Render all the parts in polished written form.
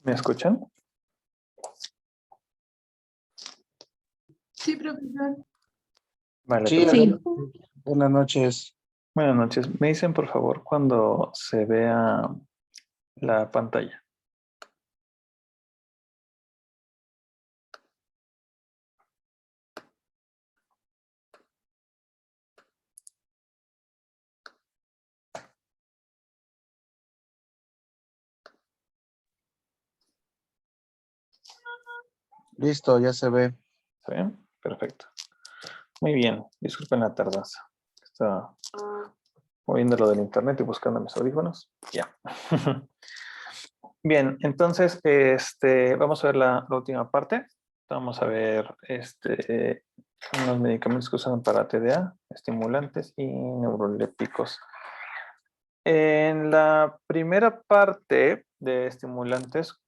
¿Me escuchan? Sí, profesor. Vale, Sí, perfecto. buenas noches. Buenas noches. Me dicen, por favor, cuando se vea la pantalla. Listo, ya se ve. ¿Está bien? Perfecto. Muy bien. Disculpen la tardanza. Estaba moviendo lo del internet y buscando mis audífonos. Ya. Bien, entonces, vamos a ver la última parte. Vamos a ver unos medicamentos que usan para TDA, estimulantes y neurolépticos. En la primera parte de estimulantes,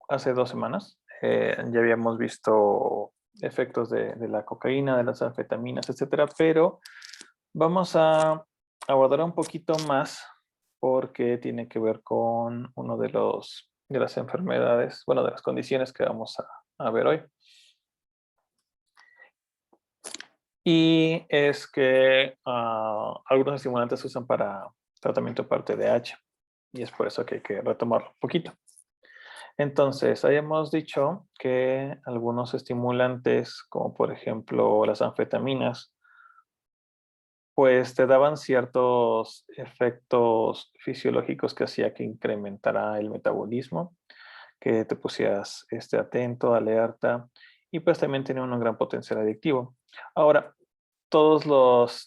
hace 2 semanas, ya habíamos visto efectos de la cocaína, de las anfetaminas, etcétera, pero vamos a abordar un poquito más porque tiene que ver con uno de las enfermedades, bueno, de las condiciones que vamos a ver hoy. Y es que algunos estimulantes se usan para tratamiento para TDAH y es por eso que hay que retomarlo un poquito. Entonces, habíamos dicho que algunos estimulantes, como por ejemplo las anfetaminas, pues te daban ciertos efectos fisiológicos que hacía que incrementara el metabolismo, que te pusieras atento, alerta, y pues también tiene un gran potencial adictivo. Ahora,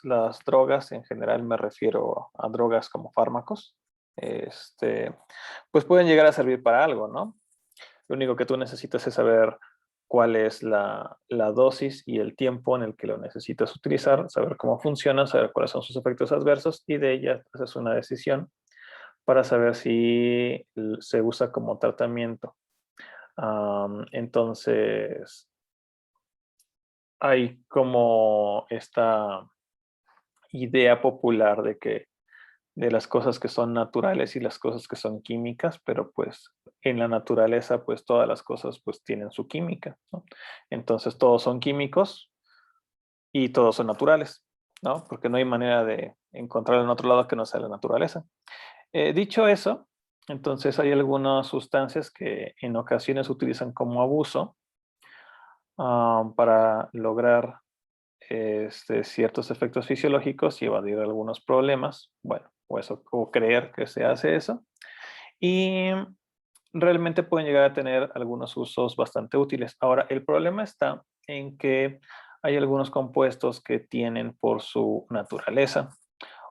las drogas, en general me refiero a drogas como fármacos, pues pueden llegar a servir para algo, ¿no? Lo único que tú necesitas es saber cuál es la dosis y el tiempo en el que lo necesitas utilizar, saber cómo funciona, saber cuáles son sus efectos adversos y de ella haces una decisión para saber si se usa como tratamiento. Entonces, hay como esta idea popular de las cosas que son naturales y las cosas que son químicas, pero pues en la naturaleza pues todas las cosas pues tienen su química, ¿no? Entonces todos son químicos y todos son naturales, ¿no? Porque no hay manera de encontrar en otro lado que no sea la naturaleza. Dicho eso, entonces hay algunas sustancias que en ocasiones se utilizan como abuso para lograr ciertos efectos fisiológicos y evadir algunos problemas, bueno, o creer que se hace eso, y realmente pueden llegar a tener algunos usos bastante útiles. Ahora, el problema está en que hay algunos compuestos que tienen por su naturaleza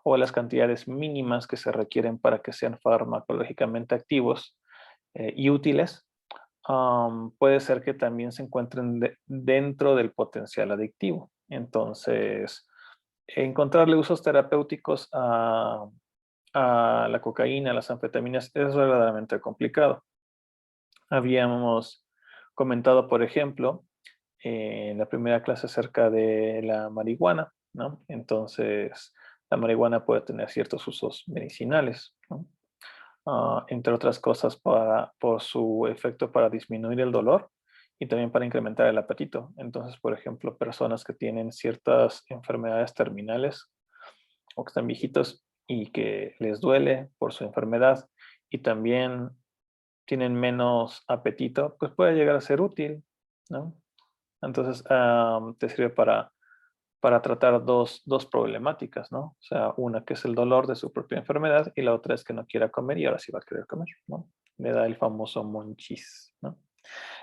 o las cantidades mínimas que se requieren para que sean farmacológicamente activos y útiles, puede ser que también se encuentren dentro del potencial adictivo. Entonces, encontrarle usos terapéuticos a la cocaína, a las anfetaminas, es verdaderamente complicado. Habíamos comentado, por ejemplo, en la primera clase acerca de la marihuana, ¿no? Entonces, la marihuana puede tener ciertos usos medicinales, ¿no? Entre otras cosas por su efecto para disminuir el dolor y también para incrementar el apetito. Entonces, por ejemplo, personas que tienen ciertas enfermedades terminales o que están viejitos y que les duele por su enfermedad y también tienen menos apetito, pues puede llegar a ser útil, ¿no? Entonces, te sirve para tratar dos problemáticas, ¿no? O sea, una que es el dolor de su propia enfermedad y la otra es que no quiera comer y ahora sí va a querer comer, ¿no? Le da el famoso monchis, ¿no?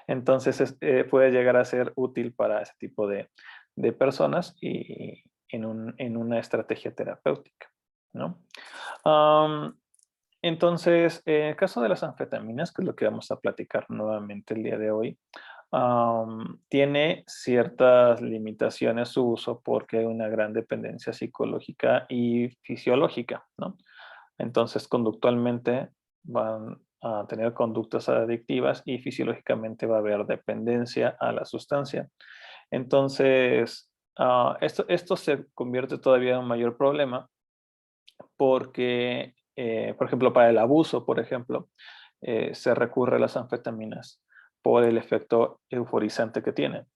Entonces, puede llegar a ser útil para ese tipo de personas y en una estrategia terapéutica, ¿no? Entonces, en el caso de las anfetaminas, que es lo que vamos a platicar nuevamente el día de hoy, tiene ciertas limitaciones su uso porque hay una gran dependencia psicológica y fisiológica, ¿no? Entonces, conductualmente van a tener conductas adictivas y fisiológicamente va a haber dependencia a la sustancia. Entonces, esto se convierte todavía en un mayor problema porque, por ejemplo, para el abuso, por ejemplo, se recurre a las anfetaminas por el efecto euforizante que tienen.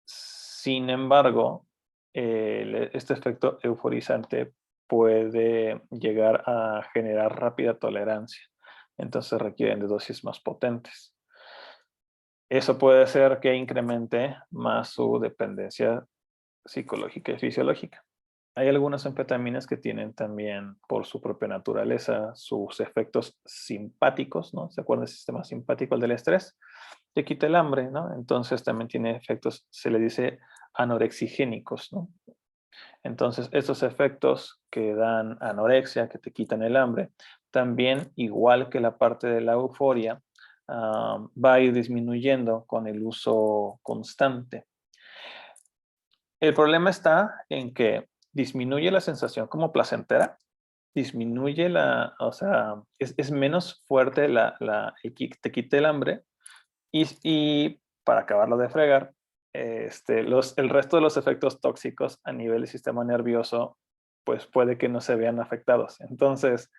Sin embargo, este efecto euforizante puede llegar a generar rápida tolerancia, entonces requieren de dosis más potentes. Eso puede hacer que incremente más su dependencia psicológica y fisiológica. Hay algunas anfetaminas que tienen también, por su propia naturaleza, sus efectos simpáticos, ¿no? ¿Se acuerdan del sistema simpático, el del estrés? Te quita el hambre, ¿no? Entonces también tiene efectos, se le dice anorexigénicos, ¿no? Entonces, estos efectos que dan anorexia, que te quitan el hambre, también, igual que la parte de la euforia, va a ir disminuyendo con el uso constante. El problema está en que disminuye la sensación como placentera, disminuye o sea, es menos fuerte el que te quite el hambre y para acabarlo de fregar, el resto de los efectos tóxicos a nivel del sistema nervioso, pues puede que no se vean afectados. Entonces,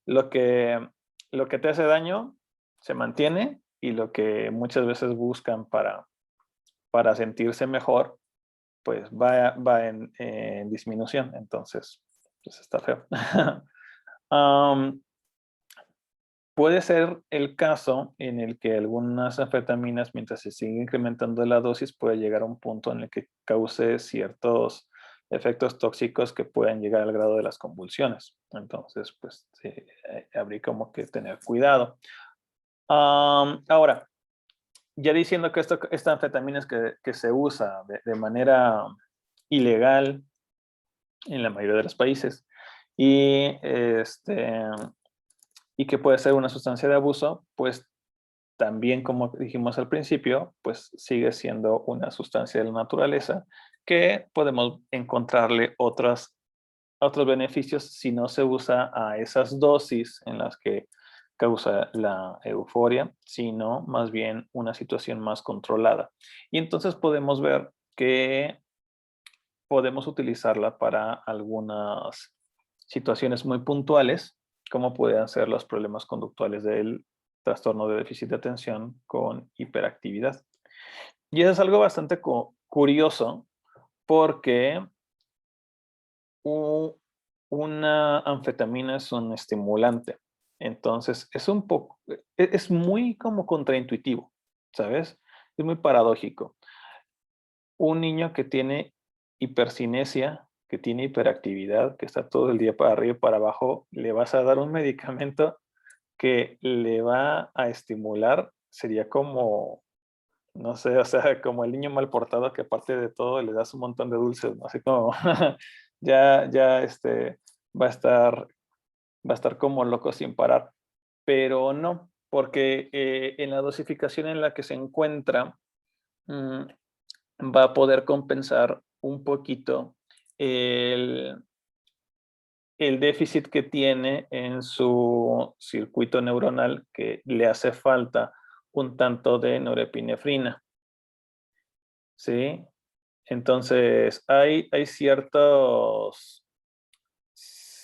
lo que, lo que te hace daño se mantiene y lo que muchas veces buscan para sentirse mejor, pues va en disminución. Entonces, pues está feo. Puede ser el caso en el que algunas anfetaminas, mientras se sigue incrementando la dosis, puede llegar a un punto en el que cause ciertos efectos tóxicos que pueden llegar al grado de las convulsiones. Entonces, pues sí, habría como que tener cuidado. Ahora, ya diciendo que esta anfetamina es que se usa de manera ilegal en la mayoría de los países y, y que puede ser una sustancia de abuso, pues también, como dijimos al principio, pues sigue siendo una sustancia de la naturaleza que podemos encontrarle otros beneficios si no se usa a esas dosis en las que causa la euforia, sino más bien una situación más controlada. Y entonces podemos ver que podemos utilizarla para algunas situaciones muy puntuales, como pueden ser los problemas conductuales del trastorno de déficit de atención con hiperactividad. Y eso es algo bastante curioso porque una anfetamina es un estimulante. Entonces, es un poco, es muy como contraintuitivo, ¿sabes? Es muy paradójico. Un niño que tiene hipercinesia, que tiene hiperactividad, que está todo el día para arriba y para abajo, le vas a dar un medicamento que le va a estimular, sería como, no sé, o sea, como el niño mal portado que aparte de todo le das un montón de dulces, ¿no? Así como ya va a estar como loco sin parar. Pero no, porque en la dosificación en la que se encuentra, mm, va a poder compensar un poquito el, el déficit que tiene en su circuito neuronal, que le hace falta un tanto de norepinefrina, ¿sí? Entonces, hay ciertos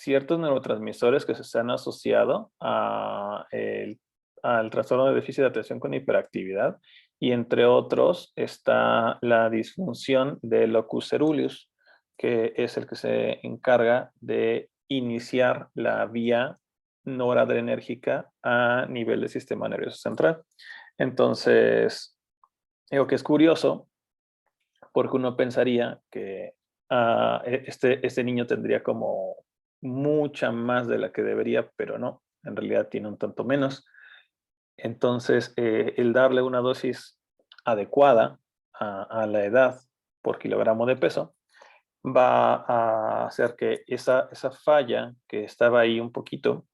neurotransmisores que se han asociado al trastorno de déficit de atención con hiperactividad, y entre otros está la disfunción del locus coeruleus, que es el que se encarga de iniciar la vía noradrenérgica a nivel del sistema nervioso central. Entonces, digo que es curioso porque uno pensaría que este niño tendría como mucha más de la que debería, pero no, en realidad tiene un tanto menos. Entonces, el darle una dosis adecuada a la edad por kilogramo de peso va a hacer que esa falla que estaba ahí un poquito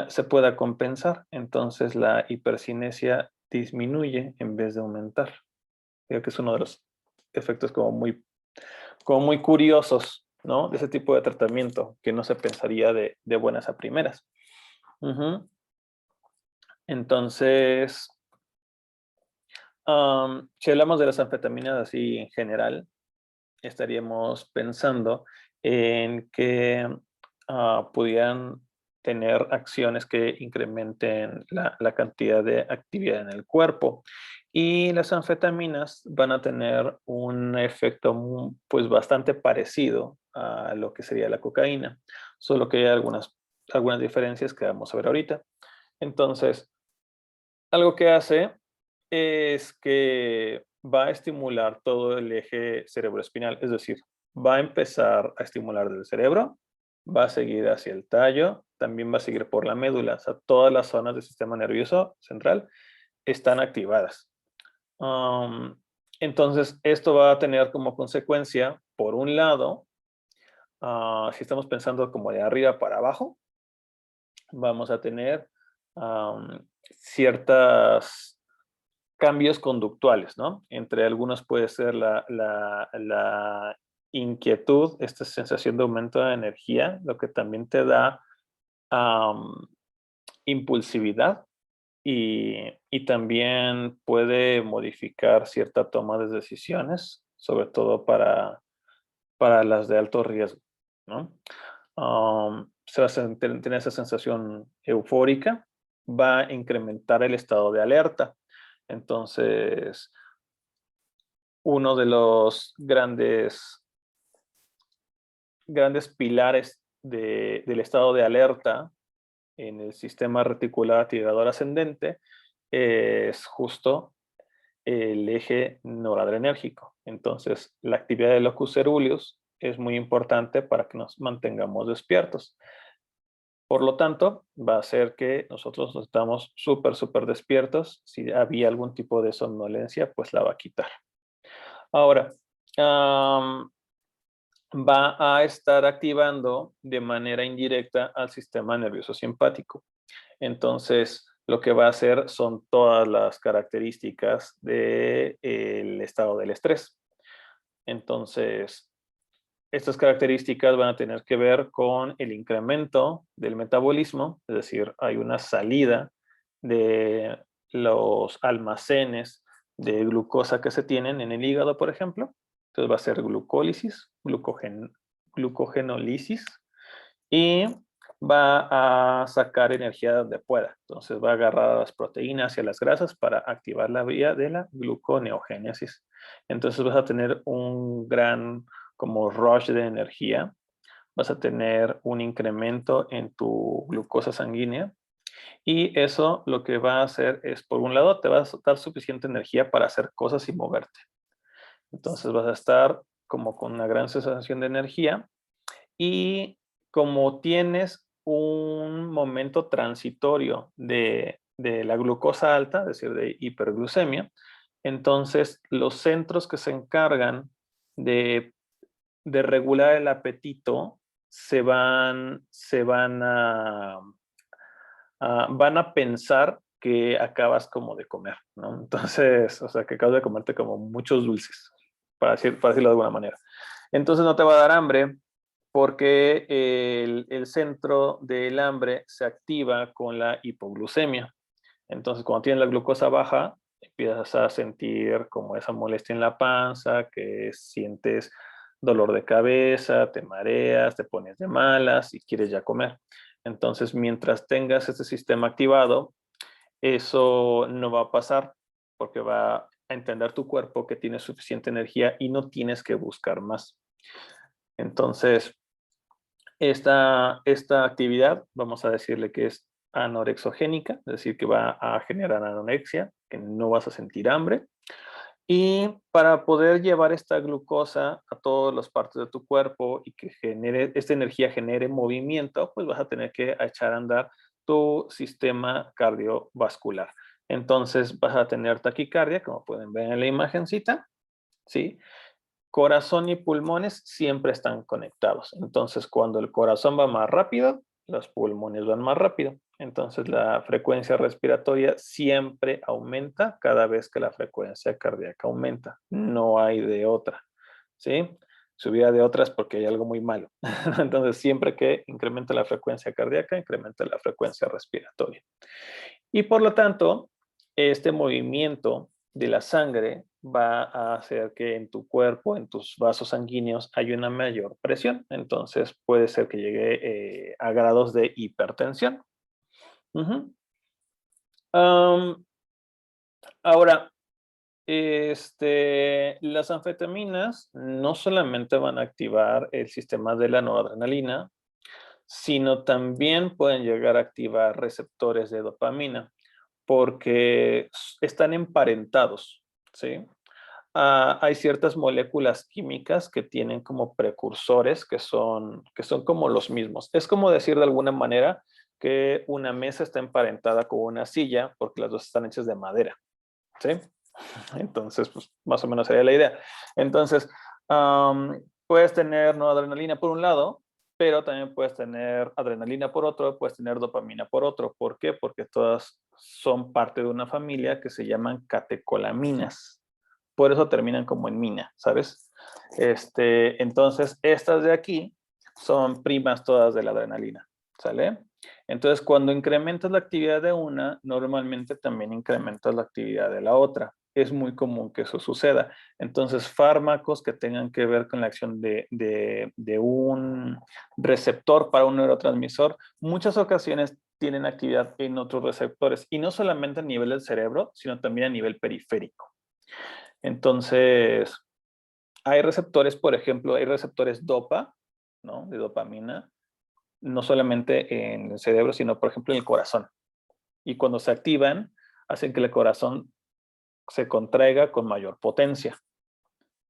se pueda compensar. Entonces, la hipercinesia disminuye en vez de aumentar. Creo que es uno de los efectos como muy curiosos, ¿no? De ese tipo de tratamiento que no se pensaría de buenas a primeras. Ujú. Entonces, si hablamos de las anfetaminas así en general, estaríamos pensando en que pudieran tener acciones que incrementen la cantidad de actividad en el cuerpo. Y las anfetaminas van a tener un efecto pues bastante parecido a lo que sería la cocaína, solo que hay algunas diferencias que vamos a ver ahorita. Entonces, algo que hace es que va a estimular todo el eje cerebroespinal, es decir, va a empezar a estimular del cerebro, va a seguir hacia el tallo, también va a seguir por la médula, o sea, todas las zonas del sistema nervioso central están activadas. Um, entonces, esto va a tener como consecuencia, por un lado, si estamos pensando como de arriba para abajo, vamos a tener ciertos cambios conductuales, ¿no? Entre algunos puede ser la inquietud, esta sensación de aumento de energía, lo que también te da impulsividad y también puede modificar cierta toma de decisiones, sobre todo para las de alto riesgo, ¿no? Se va a tener esa sensación eufórica, va a incrementar el estado de alerta. Entonces, uno de los grandes pilares del estado de alerta en el sistema reticular activador ascendente es justo el eje noradrenérgico. Entonces, la actividad del locus ceruleus es muy importante para que nos mantengamos despiertos. Por lo tanto, va a hacer que nosotros estamos súper despiertos. Si había algún tipo de somnolencia, pues la va a quitar. Ahora, va a estar activando de manera indirecta al sistema nervioso simpático. Entonces, lo que va a hacer son todas las características del estado del estrés. Entonces, estas características van a tener que ver con el incremento del metabolismo, es decir, hay una salida de los almacenes de glucosa que se tienen en el hígado, por ejemplo. Entonces va a ser glucólisis, glucogenólisis, y va a sacar energía donde pueda. Entonces va a agarrar a las proteínas y a las grasas para activar la vía de la gluconeogénesis. Entonces vas a tener un gran como rush de energía, vas a tener un incremento en tu glucosa sanguínea y eso lo que va a hacer es, por un lado, te va a dar suficiente energía para hacer cosas y moverte. Entonces vas a estar como con una gran sensación de energía y como tienes un momento transitorio de la glucosa alta, es decir, de hiperglucemia, entonces los centros que se encargan de regular el apetito van a pensar que acabas como de comer, ¿no? Entonces, o sea, que acabas de comerte como muchos dulces, para decirlo de alguna manera. Entonces no te va a dar hambre porque el centro del hambre se activa con la hipoglucemia. Entonces, cuando tienes la glucosa baja, empiezas a sentir como esa molestia en la panza, que sientes dolor de cabeza, te mareas, te pones de malas y quieres ya comer. Entonces, mientras tengas este sistema activado, eso no va a pasar porque va a entender tu cuerpo que tienes suficiente energía y no tienes que buscar más. Entonces, esta actividad, vamos a decirle que es anorexogénica, es decir, que va a generar anorexia, que no vas a sentir hambre. Y para poder llevar esta glucosa a todas las partes de tu cuerpo y que esta energía genere movimiento, pues vas a tener que echar a andar tu sistema cardiovascular. Entonces vas a tener taquicardia, como pueden ver en la imagencita, ¿sí? Corazón y pulmones siempre están conectados. Entonces, cuando el corazón va más rápido, los pulmones van más rápido. Entonces, la frecuencia respiratoria siempre aumenta cada vez que la frecuencia cardíaca aumenta. No hay de otra, ¿sí? Si hubiera de otras porque hay algo muy malo. Entonces, siempre que incrementa la frecuencia cardíaca, incrementa la frecuencia respiratoria. Y por lo tanto, este movimiento de la sangre va a hacer que en tu cuerpo, en tus vasos sanguíneos, hay una mayor presión. Entonces puede ser que llegue a grados de hipertensión. Ujú. Am, Ahora, las anfetaminas no solamente van a activar el sistema de la noradrenalina, sino también pueden llegar a activar receptores de dopamina, porque están emparentados, ¿sí? Hay ciertas moléculas químicas que tienen como precursores que son como los mismos. Es como decir de alguna manera que una mesa está emparentada con una silla porque las dos están hechas de madera, ¿sí? Entonces, pues más o menos sería la idea. Entonces, puedes tener noradrenalina por un lado, pero también puedes tener adrenalina por otro, puedes tener dopamina por otro. ¿Por qué? Porque todas son parte de una familia que se llaman catecolaminas. Por eso terminan como en mina, ¿sabes? Entonces, estas de aquí son primas todas de la adrenalina, ¿sale? Entonces, cuando incrementas la actividad de una, normalmente también incrementas la actividad de la otra. Es muy común que eso suceda. Entonces, fármacos que tengan que ver con la acción de un receptor para un neurotransmisor, muchas ocasiones tienen actividad en otros receptores, y no solamente a nivel del cerebro, sino también a nivel periférico. Entonces, hay receptores, por ejemplo, hay receptores DOPA, ¿no? De dopamina, no solamente en el cerebro, sino, por ejemplo, en el corazón. Y cuando se activan, hacen que el corazón se contraiga con mayor potencia,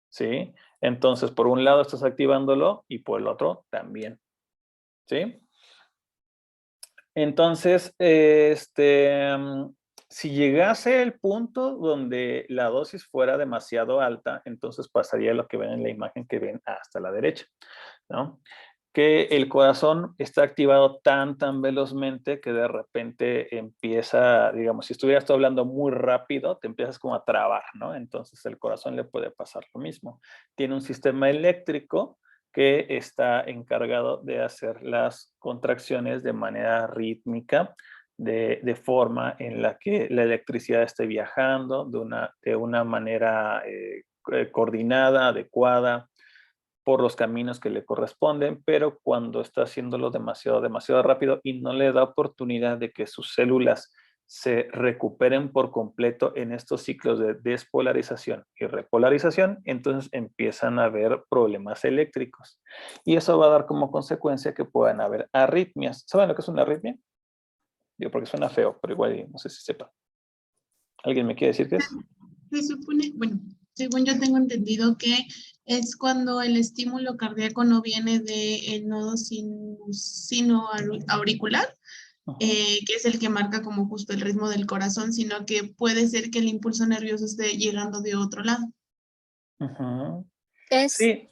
¿sí? Entonces, por un lado estás activándolo y por el otro también, ¿sí? Entonces, si llegase el punto donde la dosis fuera demasiado alta, entonces pasaría lo que ven en la imagen que ven hasta la derecha, ¿no? Que el corazón está activado tan velozmente que de repente empieza, digamos, si estuvieras tú hablando muy rápido, te empiezas como a trabar, ¿no? Entonces el corazón le puede pasar lo mismo. Tiene un sistema eléctrico que está encargado de hacer las contracciones de manera rítmica, de forma en la que la electricidad esté viajando de una manera coordinada, adecuada, por los caminos que le corresponden, pero cuando está haciéndolo demasiado rápido y no le da oportunidad de que sus células se recuperen por completo en estos ciclos de despolarización y repolarización, entonces empiezan a haber problemas eléctricos. Y eso va a dar como consecuencia que puedan haber arritmias. ¿Saben lo que es una arritmia? Digo, porque suena feo, pero igual no sé si sepa. ¿Alguien me quiere decir qué es? Se supone, bueno, según yo tengo entendido que es cuando el estímulo cardíaco no viene del nodo sino auricular, que es el que marca como justo el ritmo del corazón, sino que puede ser que el impulso nervioso esté llegando de otro lado. Ujú. Es, Sí,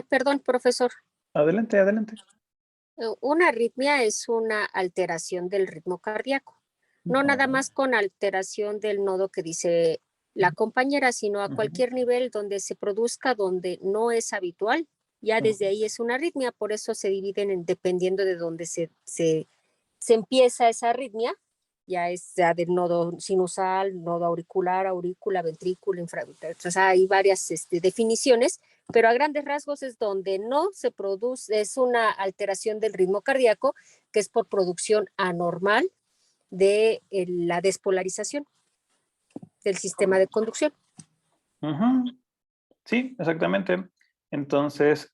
perdón, profesor. adelante, adelante. Una arritmia es una alteración del ritmo cardíaco, no nada más con alteración del nodo que dice la compañera, sino a cualquier nivel donde se produzca, donde no es habitual, ya desde ahí es una arritmia. Por eso se dividen dependiendo de dónde se empieza esa arritmia, ya es ya del nodo sinusal, nodo auricular, aurícula, ventrículo, entonces hay varias definiciones, pero a grandes rasgos es donde no se produce, es una alteración del ritmo cardíaco, que es por producción anormal de la despolarización del sistema de conducción. Sí, exactamente. Entonces,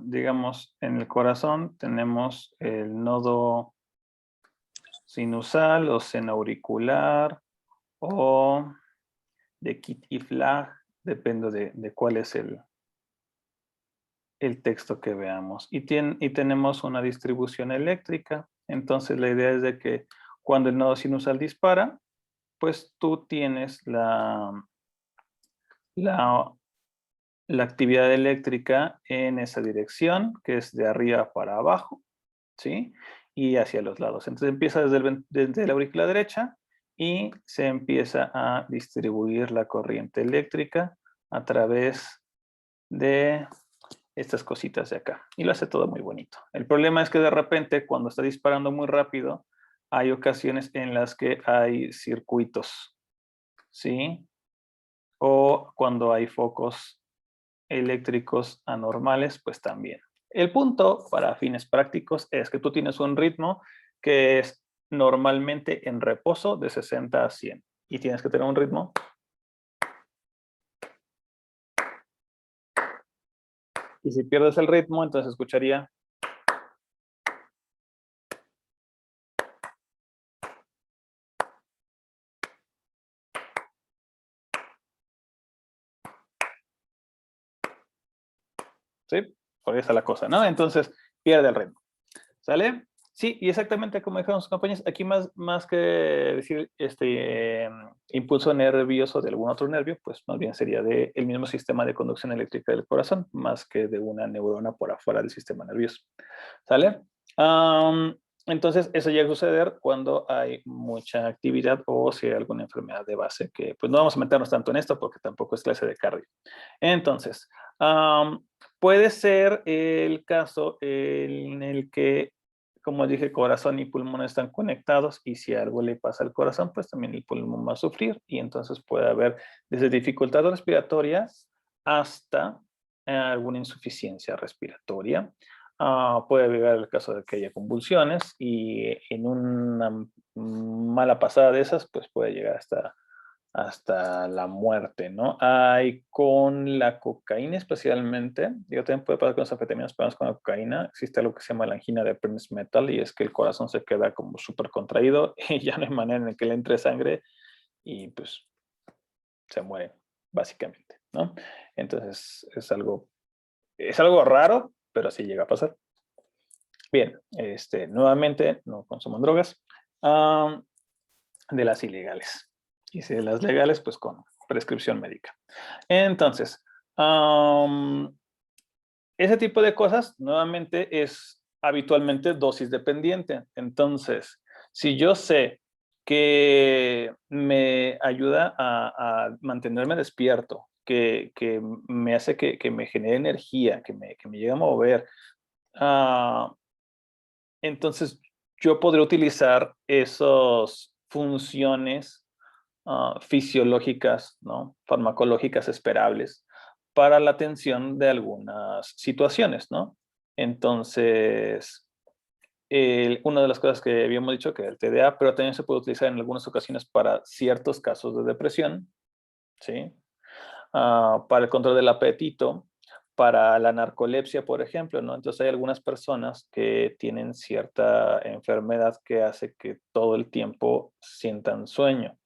digamos, en el corazón tenemos el nodo sinusal o senoauricular o de Kitt y Flagg, depende de cuál es el texto que veamos. Y tenemos una distribución eléctrica. Entonces, la idea es de que cuando el nodo sinusal dispara, pues tú tienes la actividad eléctrica en esa dirección, que es de arriba para abajo, ¿sí? Y hacia los lados. Entonces empieza desde la aurícula derecha y se empieza a distribuir la corriente eléctrica a través de estas cositas de acá. Y lo hace todo muy bonito. El problema es que de repente, cuando está disparando muy rápido, hay ocasiones en las que hay circuitos ¿sí? O cuando hay focos eléctricos anormales, pues también. El punto para fines prácticos es que tú tienes un ritmo que es normalmente en reposo de 60 a 100 y tienes que tener un ritmo y si pierdes el ritmo, entonces escucharía ¿sí? Por ahí está la cosa, ¿no? Entonces pierde el ritmo. ¿Sale? Sí, y exactamente como dijeron sus compañeros, aquí más que decir impulso nervioso de algún otro nervio, pues más bien sería del mismo sistema de conducción eléctrica del corazón, más que de una neurona por afuera del sistema nervioso. ¿Sale? Entonces, eso llega a suceder cuando hay mucha actividad o si hay alguna enfermedad de base, que pues no vamos a meternos tanto en esto porque tampoco es clase de cardio. Entonces, puede ser el caso en el que, como dije, corazón y pulmón están conectados y si algo le pasa al corazón, pues también el pulmón va a sufrir y entonces puede haber desde dificultad respiratoria hasta alguna insuficiencia respiratoria. Puede llegar el caso de que haya convulsiones y en una mala pasada de esas, pues puede llegar hasta la muerte, ¿no? Hay con la cocaína especialmente, digo, también puede pasar con las anfetaminas, pero con la cocaína, existe algo que se llama la angina de Prince-Metal y es que el corazón se queda como súper contraído y ya no hay manera en que le entre sangre y pues se muere, básicamente, ¿no? Entonces es algo raro, pero sí llega a pasar. Bien, nuevamente, no consuman drogas. De las ilegales. Y de las legales, pues con prescripción médica. Entonces, ese tipo de cosas, nuevamente, es habitualmente dosis dependiente. Entonces, si yo sé que me ayuda a mantenerme despierto, que me hace que me genere energía, que me llegue a mover, entonces yo podría utilizar esas funciones fisiológicas, ¿no? Farmacológicas esperables para la atención de algunas situaciones, ¿no? Entonces, una de las cosas que habíamos dicho que el TDA, pero también se puede utilizar en algunas ocasiones para ciertos casos de depresión, ¿sí? Para el control del apetito, para la narcolepsia, por ejemplo, ¿no? Entonces hay algunas personas que tienen cierta enfermedad que hace que todo el tiempo sientan sueño,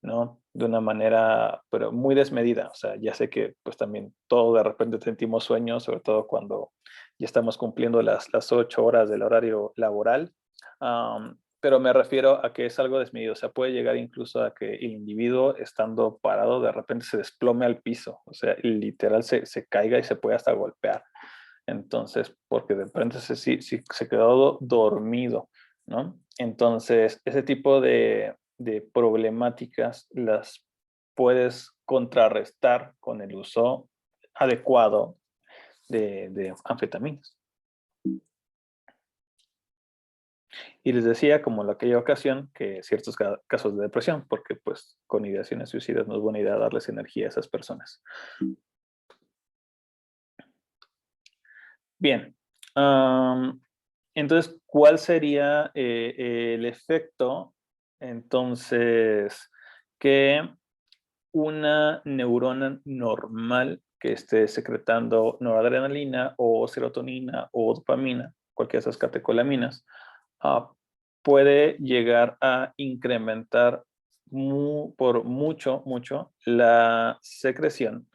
¿no? De una manera, pero muy desmedida. O sea, ya sé que pues también todo de repente sentimos sueño, sobre todo cuando ya estamos cumpliendo las 8 horas del horario laboral. Pero me refiero a que es algo desmedido. O sea, puede llegar incluso a que el individuo estando parado de repente se desplome al piso. O sea, literal se caiga y se puede hasta golpear. Entonces, porque de repente se quedó dormido, ¿no? Entonces, ese tipo de problemáticas las puedes contrarrestar con el uso adecuado de anfetaminas. Y les decía, como en aquella ocasión, que ciertos casos de depresión, porque pues con ideaciones suicidas no es buena idea darles energía a esas personas. Bien. Entonces, ¿cuál sería el efecto? Entonces, que una neurona normal que esté secretando noradrenalina o serotonina o dopamina, cualquiera de esas catecolaminas, puede llegar a incrementar por mucho la secreción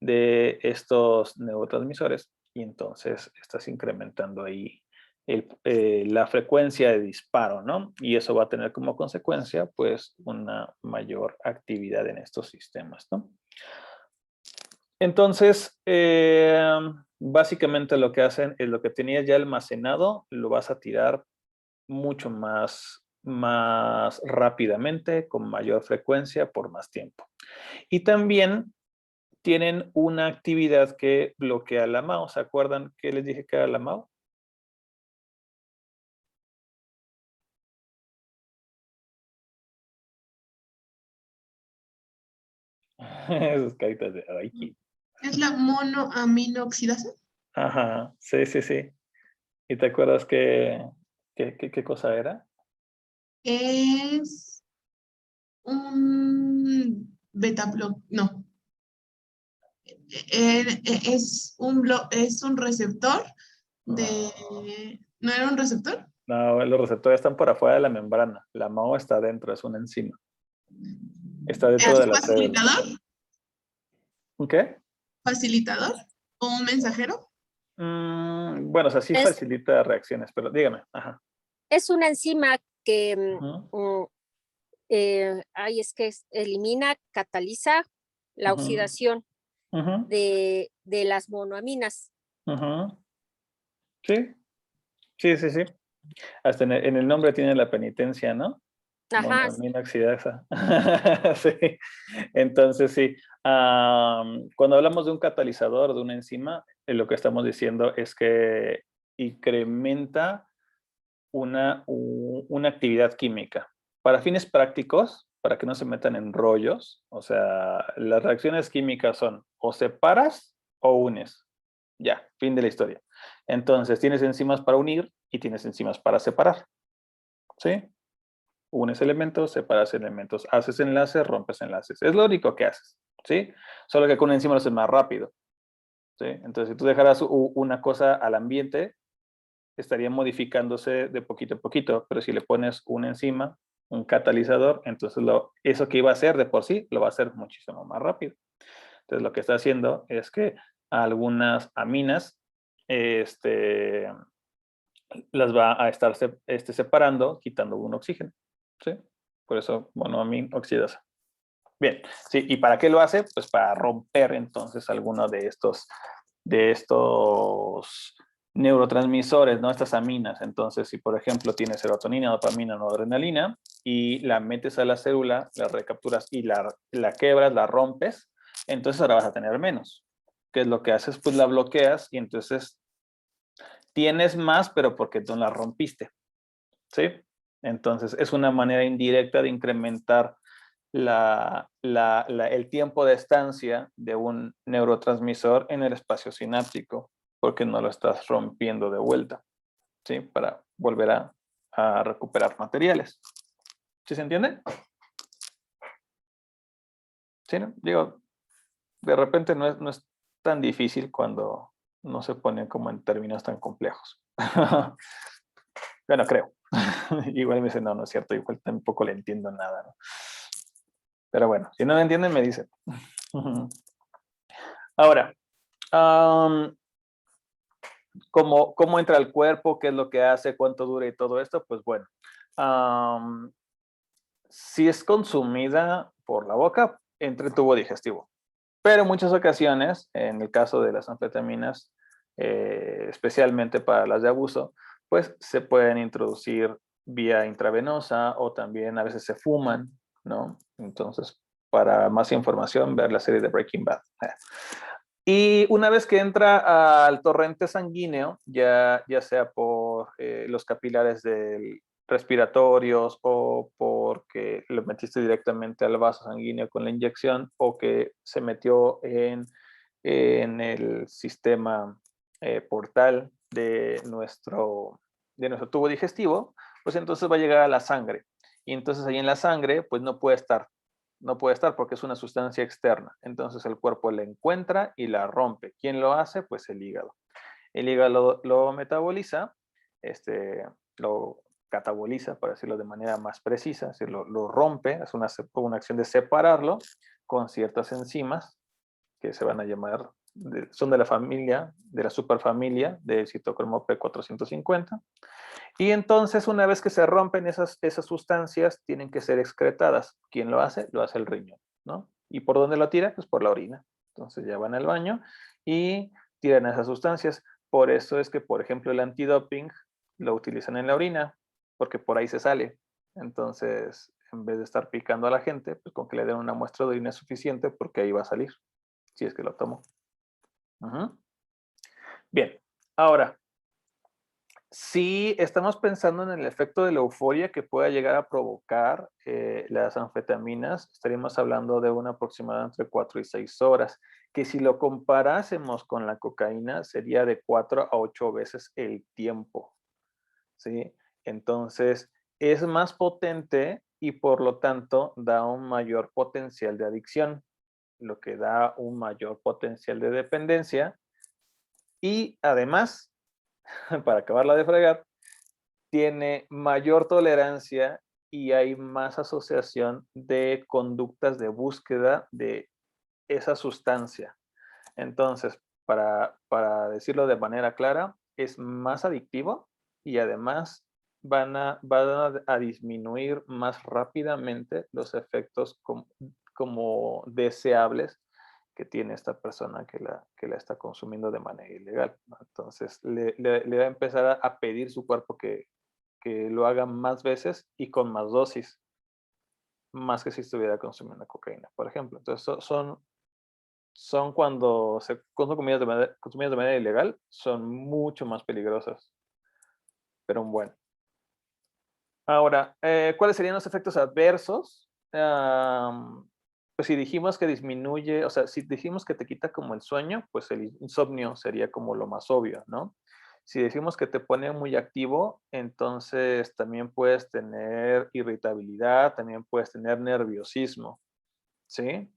de estos neurotransmisores y entonces estás incrementando ahí la frecuencia de disparo, ¿no? Y eso va a tener como consecuencia, pues, una mayor actividad en estos sistemas, ¿no? Entonces, básicamente lo que hacen es lo que tenías ya almacenado, lo vas a tirar mucho más rápidamente, con mayor frecuencia, por más tiempo. Y también tienen una actividad que bloquea la MAO. ¿Se acuerdan que les dije que era la MAO? Esas caritas de ay. ¿Es la monoaminooxidasa? Ajá, sí, sí, sí. ¿Y te acuerdas qué cosa era? Es un no. Es un receptor ¿no era un receptor? No, los receptores están por afuera de la membrana. La MAO está dentro, es una enzima. Está dentro ¿Es de la célula. facilitador? ¿Qué? ¿Facilitador? ¿O un mensajero? Bueno, o sea, sí Es, facilita reacciones, pero dígame. Ajá. es una enzima que Ujú, es que elimina, cataliza la ujú, oxidación ujú, de las monoaminas. ujú. Sí, sí, sí, sí. Hasta en el nombre tiene la penitencia, ¿no? Ajá, Monoamina oxidasa. Sí. Entonces, sí. Cuando hablamos de un catalizador, de una enzima, lo que estamos diciendo es que incrementa una actividad química. Para fines prácticos, para que no se metan en rollos, o sea, las reacciones químicas son o separas o unes. Ya, fin de la historia. Entonces, tienes enzimas para unir y tienes enzimas para separar. ¿Sí? Unes elementos, separas elementos, haces enlaces, rompes enlaces. Es lo único que haces. ¿Sí? Solo que con una enzima lo haces más rápido. ¿Sí? Entonces, si tú dejaras una cosa al ambiente, estaría modificándose de poquito a poquito, pero si le pones una enzima, un catalizador, entonces eso que iba a hacer de por sí, lo va a hacer muchísimo más rápido. Entonces lo que está haciendo es que algunas aminas las va a estar separando, quitando un oxígeno. ¿Sí? Por eso monoamina oxidasa. Bien, sí, ¿y para qué lo hace? Pues para romper entonces alguno de estos neurotransmisores, ¿no? Estas aminas. Entonces, si por ejemplo tienes serotonina, dopamina, noradrenalina y la metes a la célula, la recapturas y la quebras, la rompes, entonces ahora vas a tener menos. ¿Qué es lo que haces? Pues la bloqueas y entonces tienes más, pero porque tú la rompiste. ¿Sí? Entonces, es una manera indirecta de incrementar el tiempo de estancia de un neurotransmisor en el espacio sináptico, porque no lo estás rompiendo de vuelta, ¿sí? Para volver a recuperar materiales. ¿Sí se entiende? ¿Sí, no? Digo, de repente no es tan difícil cuando no se pone como en términos tan complejos. Bueno, creo. Igual me dicen, no es cierto, igual tampoco le entiendo nada, ¿no? Pero bueno, si no me entienden, me dicen. Ahora, ¿cómo entra al cuerpo? ¿Qué es lo que hace? ¿Cuánto dura y todo esto? Pues bueno, si es consumida por la boca, entra el tubo digestivo. Pero en muchas ocasiones, en el caso de las anfetaminas, especialmente para las de abuso, pues se pueden introducir vía intravenosa o también a veces se fuman, ¿no? Entonces, para más información, ver la serie de Breaking Bad. Y una vez que entra al torrente sanguíneo, ya sea por los capilares respiratorios o porque lo metiste directamente al vaso sanguíneo con la inyección o que se metió en el sistema portal de nuestro tubo digestivo, pues entonces va a llegar a la sangre. Y entonces ahí en la sangre, pues no puede estar porque es una sustancia externa. Entonces el cuerpo la encuentra y la rompe. ¿Quién lo hace? Pues el hígado. El hígado lo metaboliza, lo cataboliza, para decirlo de manera más precisa, lo rompe, es una acción de separarlo con ciertas enzimas que se van a llamar, son de la familia, de la superfamilia del citocromo P450. Y entonces, una vez que se rompen esas sustancias, tienen que ser excretadas. ¿Quién lo hace? Lo hace el riñón, ¿no? ¿Y por dónde lo tira? Pues por la orina. Entonces ya van al baño y tiran esas sustancias. Por eso es que, por ejemplo, el antidoping lo utilizan en la orina, porque por ahí se sale. Entonces, en vez de estar picando a la gente, pues con que le den una muestra de orina es suficiente porque ahí va a salir, si es que lo tomo. Bien, ahora, Si estamos pensando en el efecto de la euforia que pueda llegar a provocar las anfetaminas, estaríamos hablando de un aproximado entre 4 y 6 horas, que si lo comparásemos con la cocaína sería de 4 a 8 veces el tiempo, ¿sí? Entonces, es más potente y por lo tanto da un mayor potencial de adicción, lo que da un mayor potencial de dependencia y además, para acabarla de fregar, tiene mayor tolerancia y hay más asociación de conductas de búsqueda de esa sustancia. Entonces, para decirlo de manera clara, es más adictivo y además van a disminuir más rápidamente los efectos como deseables que tiene esta persona que la está consumiendo de manera ilegal, ¿no? Entonces, le va a empezar a pedir su cuerpo que lo haga más veces y con más dosis, más que si estuviera consumiendo cocaína, por ejemplo. Entonces, son cuando se consumidas de manera ilegal, son mucho más peligrosas. Pero bueno. Ahora, ¿cuáles serían los efectos adversos? Pues si dijimos que disminuye, o sea, si dijimos que te quita como el sueño, pues el insomnio sería como lo más obvio, ¿no? Si decimos que te pone muy activo, entonces también puedes tener irritabilidad, también puedes tener nerviosismo, ¿sí?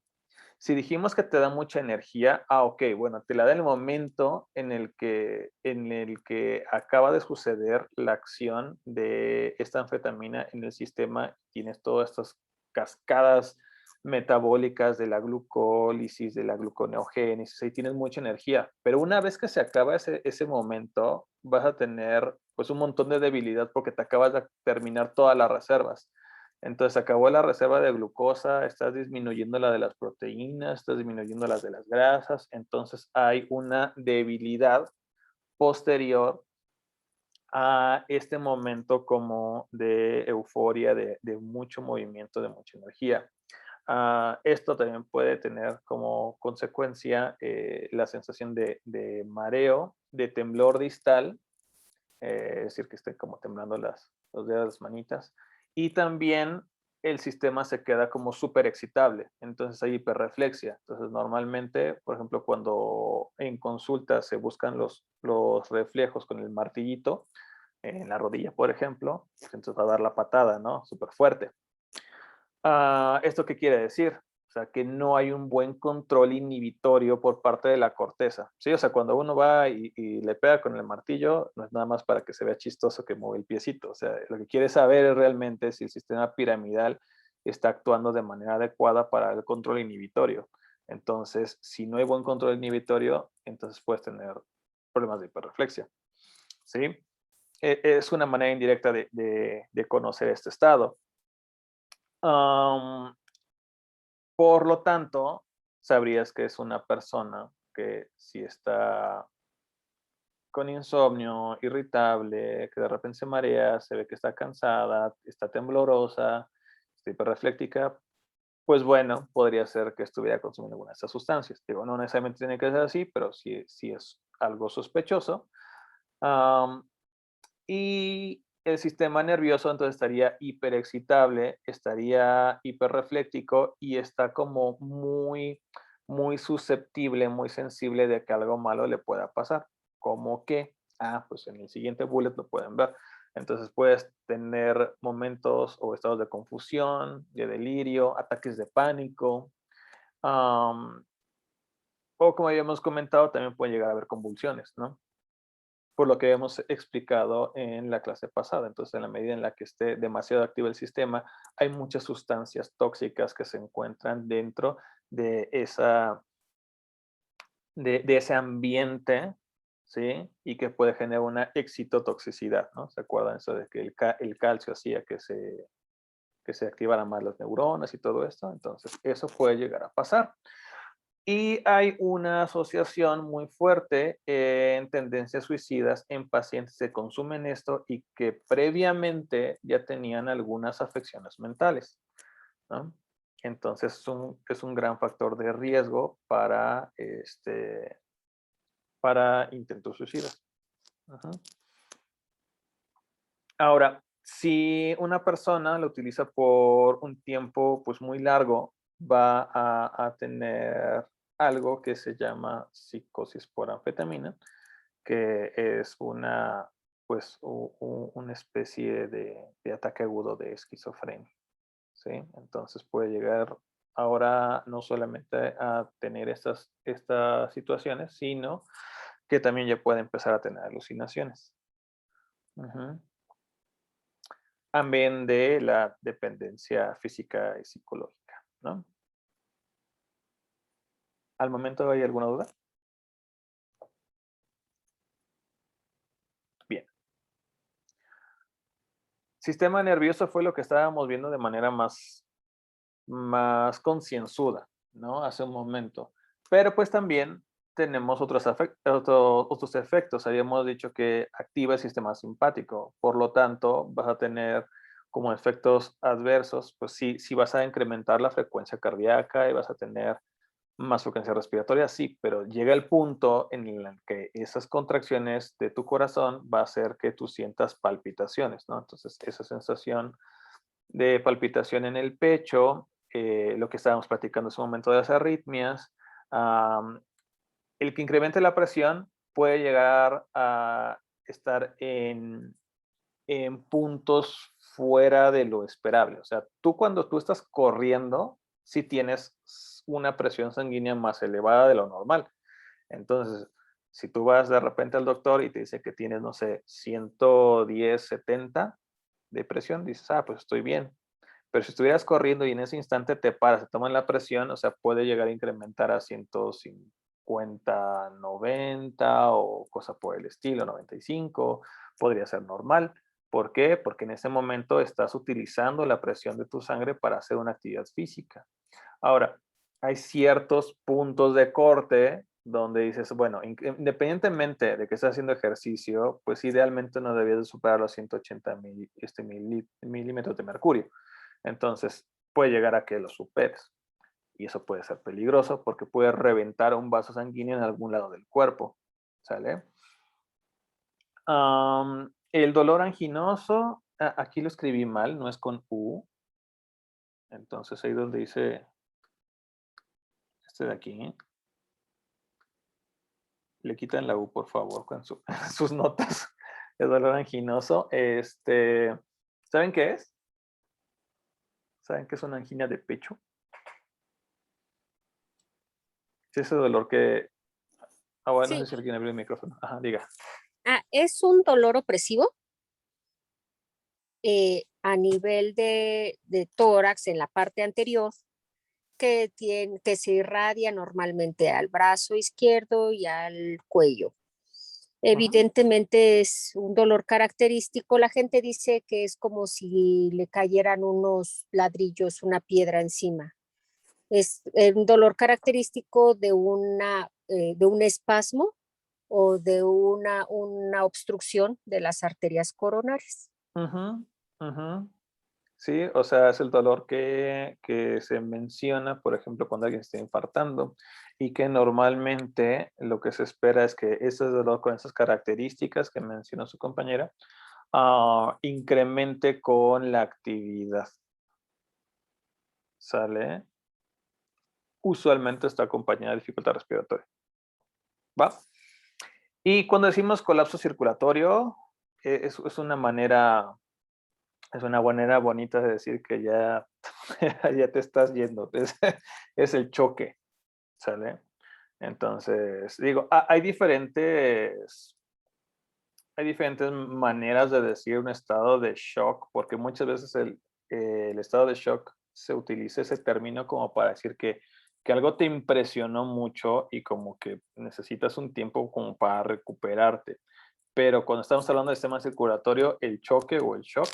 Si dijimos que te da mucha energía, ok, bueno, te la da en el momento en el que acaba de suceder la acción de esta anfetamina en el sistema. Tienes todas estas cascadas metabólicas de la glucólisis, de la gluconeogénesis, y tienes mucha energía. Pero una vez que se acaba ese momento, vas a tener pues un montón de debilidad porque te acabas de terminar todas las reservas. Entonces acabó la reserva de glucosa, estás disminuyendo la de las proteínas, estás disminuyendo las de las grasas, entonces hay una debilidad posterior a este momento como de euforia, de mucho movimiento, de mucha energía. Esto también puede tener como consecuencia la sensación de mareo, de temblor distal, es decir, que estén como temblando los dedos de las manitas. Y también el sistema se queda como súper excitable, entonces hay hiperreflexia. Entonces normalmente, por ejemplo, cuando en consulta se buscan los reflejos con el martillito, en la rodilla, por ejemplo, pues entonces va a dar la patada, ¿no? Súper fuerte. ¿Esto qué quiere decir? O sea, que no hay un buen control inhibitorio por parte de la corteza, ¿sí? O sea, cuando uno va y le pega con el martillo, no es nada más para que se vea chistoso que mueve el piecito. O sea, lo que quiere saber es realmente si el sistema piramidal está actuando de manera adecuada para el control inhibitorio. Entonces, si no hay buen control inhibitorio, entonces puedes tener problemas de hiperreflexia, ¿sí? Es una manera indirecta de conocer este estado. Um, Por lo tanto, sabrías que es una persona que si está con insomnio, irritable, que de repente se marea, se ve que está cansada, está temblorosa, está hiperrefléctica, pues bueno, podría ser que estuviera consumiendo alguna de estas sustancias. Digo, no necesariamente tiene que ser así, pero sí es algo sospechoso. Am, y el sistema nervioso entonces estaría hiperexcitable, estaría hiperrefléctico y está como muy susceptible, muy sensible de que algo malo le pueda pasar. ¿Cómo que? Pues en el siguiente bullet lo pueden ver. Entonces puedes tener momentos o estados de confusión, de delirio, ataques de pánico, am, o como habíamos comentado, también pueden llegar a haber convulsiones, ¿no? Por lo que hemos explicado en la clase pasada. Entonces, en la medida en la que esté demasiado activo el sistema, hay muchas sustancias tóxicas que se encuentran dentro de de ese ambiente, ¿sí? Y que puede generar una excitotoxicidad, ¿no? ¿Se acuerdan eso de que el calcio hacía que se activaran más las neuronas y todo esto? Entonces, eso puede llegar a pasar. Y hay una asociación muy fuerte en tendencias suicidas en pacientes que consumen esto y que previamente ya tenían algunas afecciones mentales, ¿no? Entonces es un gran factor de riesgo para intentos suicidas. Ajá. Ahora, si una persona lo utiliza por un tiempo pues muy largo, va a tener algo que se llama psicosis por anfetamina, que es una, pues, una especie de ataque agudo de esquizofrenia, ¿sí? Entonces puede llegar ahora no solamente a tener estas situaciones, sino que también ya puede empezar a tener alucinaciones. Ujú. También de la dependencia física y psicológica, ¿no? ¿Al momento hay alguna duda? Bien. Sistema nervioso fue lo que estábamos viendo de manera más concienzuda, ¿no? Hace un momento. Pero pues también tenemos otros efectos. Habíamos dicho que activa el sistema simpático. Por lo tanto, vas a tener como efectos adversos, pues sí vas a incrementar la frecuencia cardíaca y vas a tener más frecuencia respiratoria, sí, pero llega el punto en el que esas contracciones de tu corazón va a hacer que tú sientas palpitaciones, ¿no? Entonces, esa sensación de palpitación en el pecho, lo que estábamos platicando en ese momento de las arritmias, el que incremente la presión puede llegar a estar en puntos fuera de lo esperable. O sea, cuando tú estás corriendo, sí tienes una presión sanguínea más elevada de lo normal. Entonces, si tú vas de repente al doctor y te dice que tienes, no sé, 110/70 de presión, dices, pues estoy bien. Pero si estuvieras corriendo y en ese instante te paras, te toman la presión, o sea, puede llegar a incrementar a 150/90 o cosa por el estilo, 95, podría ser normal. ¿Por qué? Porque en ese momento estás utilizando la presión de tu sangre para hacer una actividad física. Ahora, hay ciertos puntos de corte donde dices, bueno, independientemente de que estés haciendo ejercicio, pues idealmente no debías de superar los 180 milímetros de mercurio. Entonces, puede llegar a que lo superes. Y eso puede ser peligroso porque puede reventar un vaso sanguíneo en algún lado del cuerpo. ¿Sale? El dolor anginoso, aquí lo escribí mal, no es con U. Entonces, ahí donde dice este de aquí, le quitan la U, por favor, con sus notas. El dolor anginoso. ¿Saben qué es? ¿Saben qué es una angina de pecho? Es ese dolor que... bueno, no sé Sí, si alguien abrió el micrófono. Ajá, diga. es un dolor opresivo a nivel de tórax en la parte anterior que se irradia normalmente al brazo izquierdo y al cuello. Ujú. Evidentemente es un dolor característico. La gente dice que es como si le cayeran unos ladrillos, una piedra encima. Es un dolor característico de un espasmo o de una obstrucción de las arterias coronarias. Ujú, ujú. Sí, o sea, es el dolor que se menciona, por ejemplo, cuando alguien está infartando y que normalmente lo que se espera es que ese dolor con esas características que mencionó su compañera incremente con la actividad. ¿Sale? Usualmente está acompañada de dificultad respiratoria. ¿Va? Y cuando decimos colapso circulatorio, es una manera bonita de decir que ya, ya te estás yendo. Es el choque, ¿sale? Entonces, digo, hay diferentes maneras de decir un estado de shock, porque muchas veces el estado de shock se utiliza ese término como para decir que algo te impresionó mucho y como que necesitas un tiempo como para recuperarte. Pero cuando estamos hablando del sistema circulatorio, el choque o el shock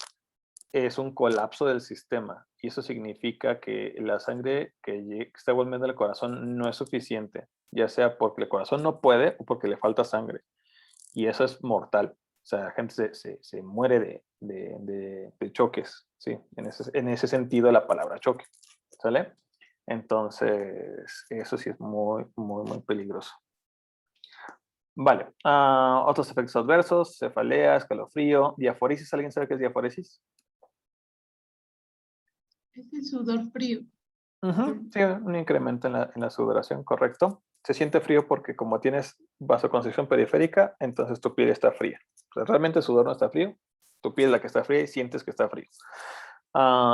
es un colapso del sistema y eso significa que la sangre que está volviendo al corazón no es suficiente, ya sea porque el corazón no puede o porque le falta sangre. Y eso es mortal. O sea, la gente se muere de choques, ¿sí? En ese sentido la palabra choque, ¿sale? Entonces, eso sí es muy, muy, muy peligroso. Vale. Otros efectos adversos, cefalea, escalofrío, diaforesis. ¿Alguien sabe qué es diaforesis? Es el sudor frío. Sí, un incremento en la sudoración, correcto. Se siente frío porque como tienes vasoconstricción periférica, entonces tu piel está fría. O sea, realmente el sudor no está frío, tu piel es la que está fría y sientes que está frío.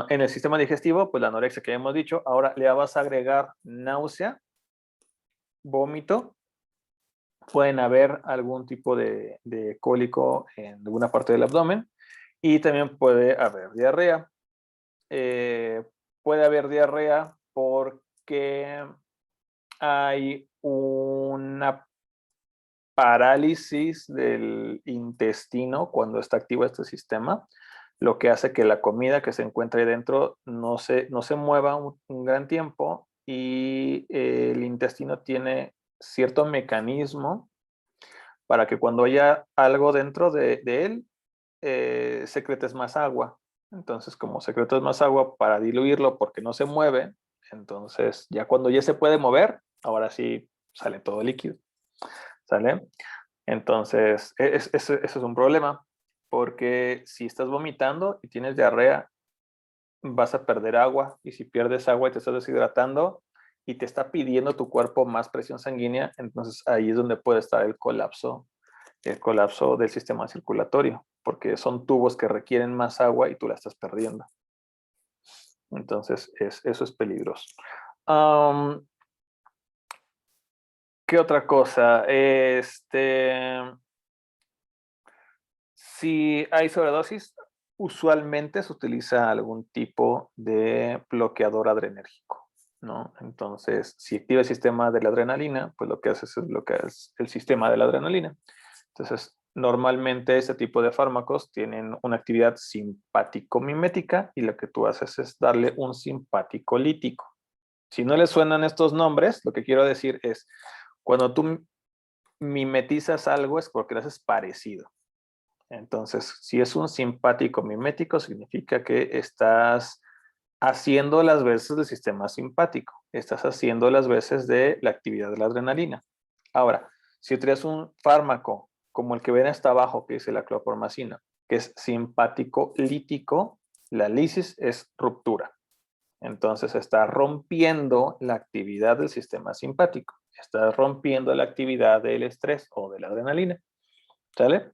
En el sistema digestivo, pues la anorexia que ya hemos dicho, ahora le vas a agregar náusea, vómito, pueden haber algún tipo de cólico en alguna parte del abdomen y también puede haber diarrea. Puede haber diarrea porque hay una parálisis del intestino cuando está activo este sistema, lo que hace que la comida que se encuentra ahí dentro no se mueva un gran tiempo y el intestino tiene cierto mecanismo para que cuando haya algo dentro de él, secretes más agua. Entonces, como secretas más agua para diluirlo porque no se mueve, entonces ya cuando ya se puede mover, ahora sí sale todo líquido. ¿Sale? Entonces, eso es un problema, porque si estás vomitando y tienes diarrea, vas a perder agua, y si pierdes agua y te estás deshidratando y te está pidiendo tu cuerpo más presión sanguínea, entonces ahí es donde puede estar el colapso del sistema circulatorio, porque son tubos que requieren más agua y tú la estás perdiendo. Entonces, eso es peligroso. ¿Qué otra cosa? Si hay sobredosis, usualmente se utiliza algún tipo de bloqueador adrenérgico, ¿no? Entonces, si activa el sistema de la adrenalina, pues lo que haces es bloquear el sistema de la adrenalina. Entonces, normalmente este tipo de fármacos tienen una actividad simpático-mimética y lo que tú haces es darle un simpático lítico. Si no les suenan estos nombres, lo que quiero decir es, cuando tú mimetizas algo es porque lo haces parecido. Entonces, si es un simpático mimético, significa que estás haciendo las veces del sistema simpático, estás haciendo las veces de la actividad de la adrenalina. Ahora, si utilizas un fármaco como el que ven hasta abajo, que dice la clorpromacina, que es simpático lítico, la lisis es ruptura. Entonces está rompiendo la actividad del sistema simpático, está rompiendo la actividad del estrés o de la adrenalina. ¿Sale?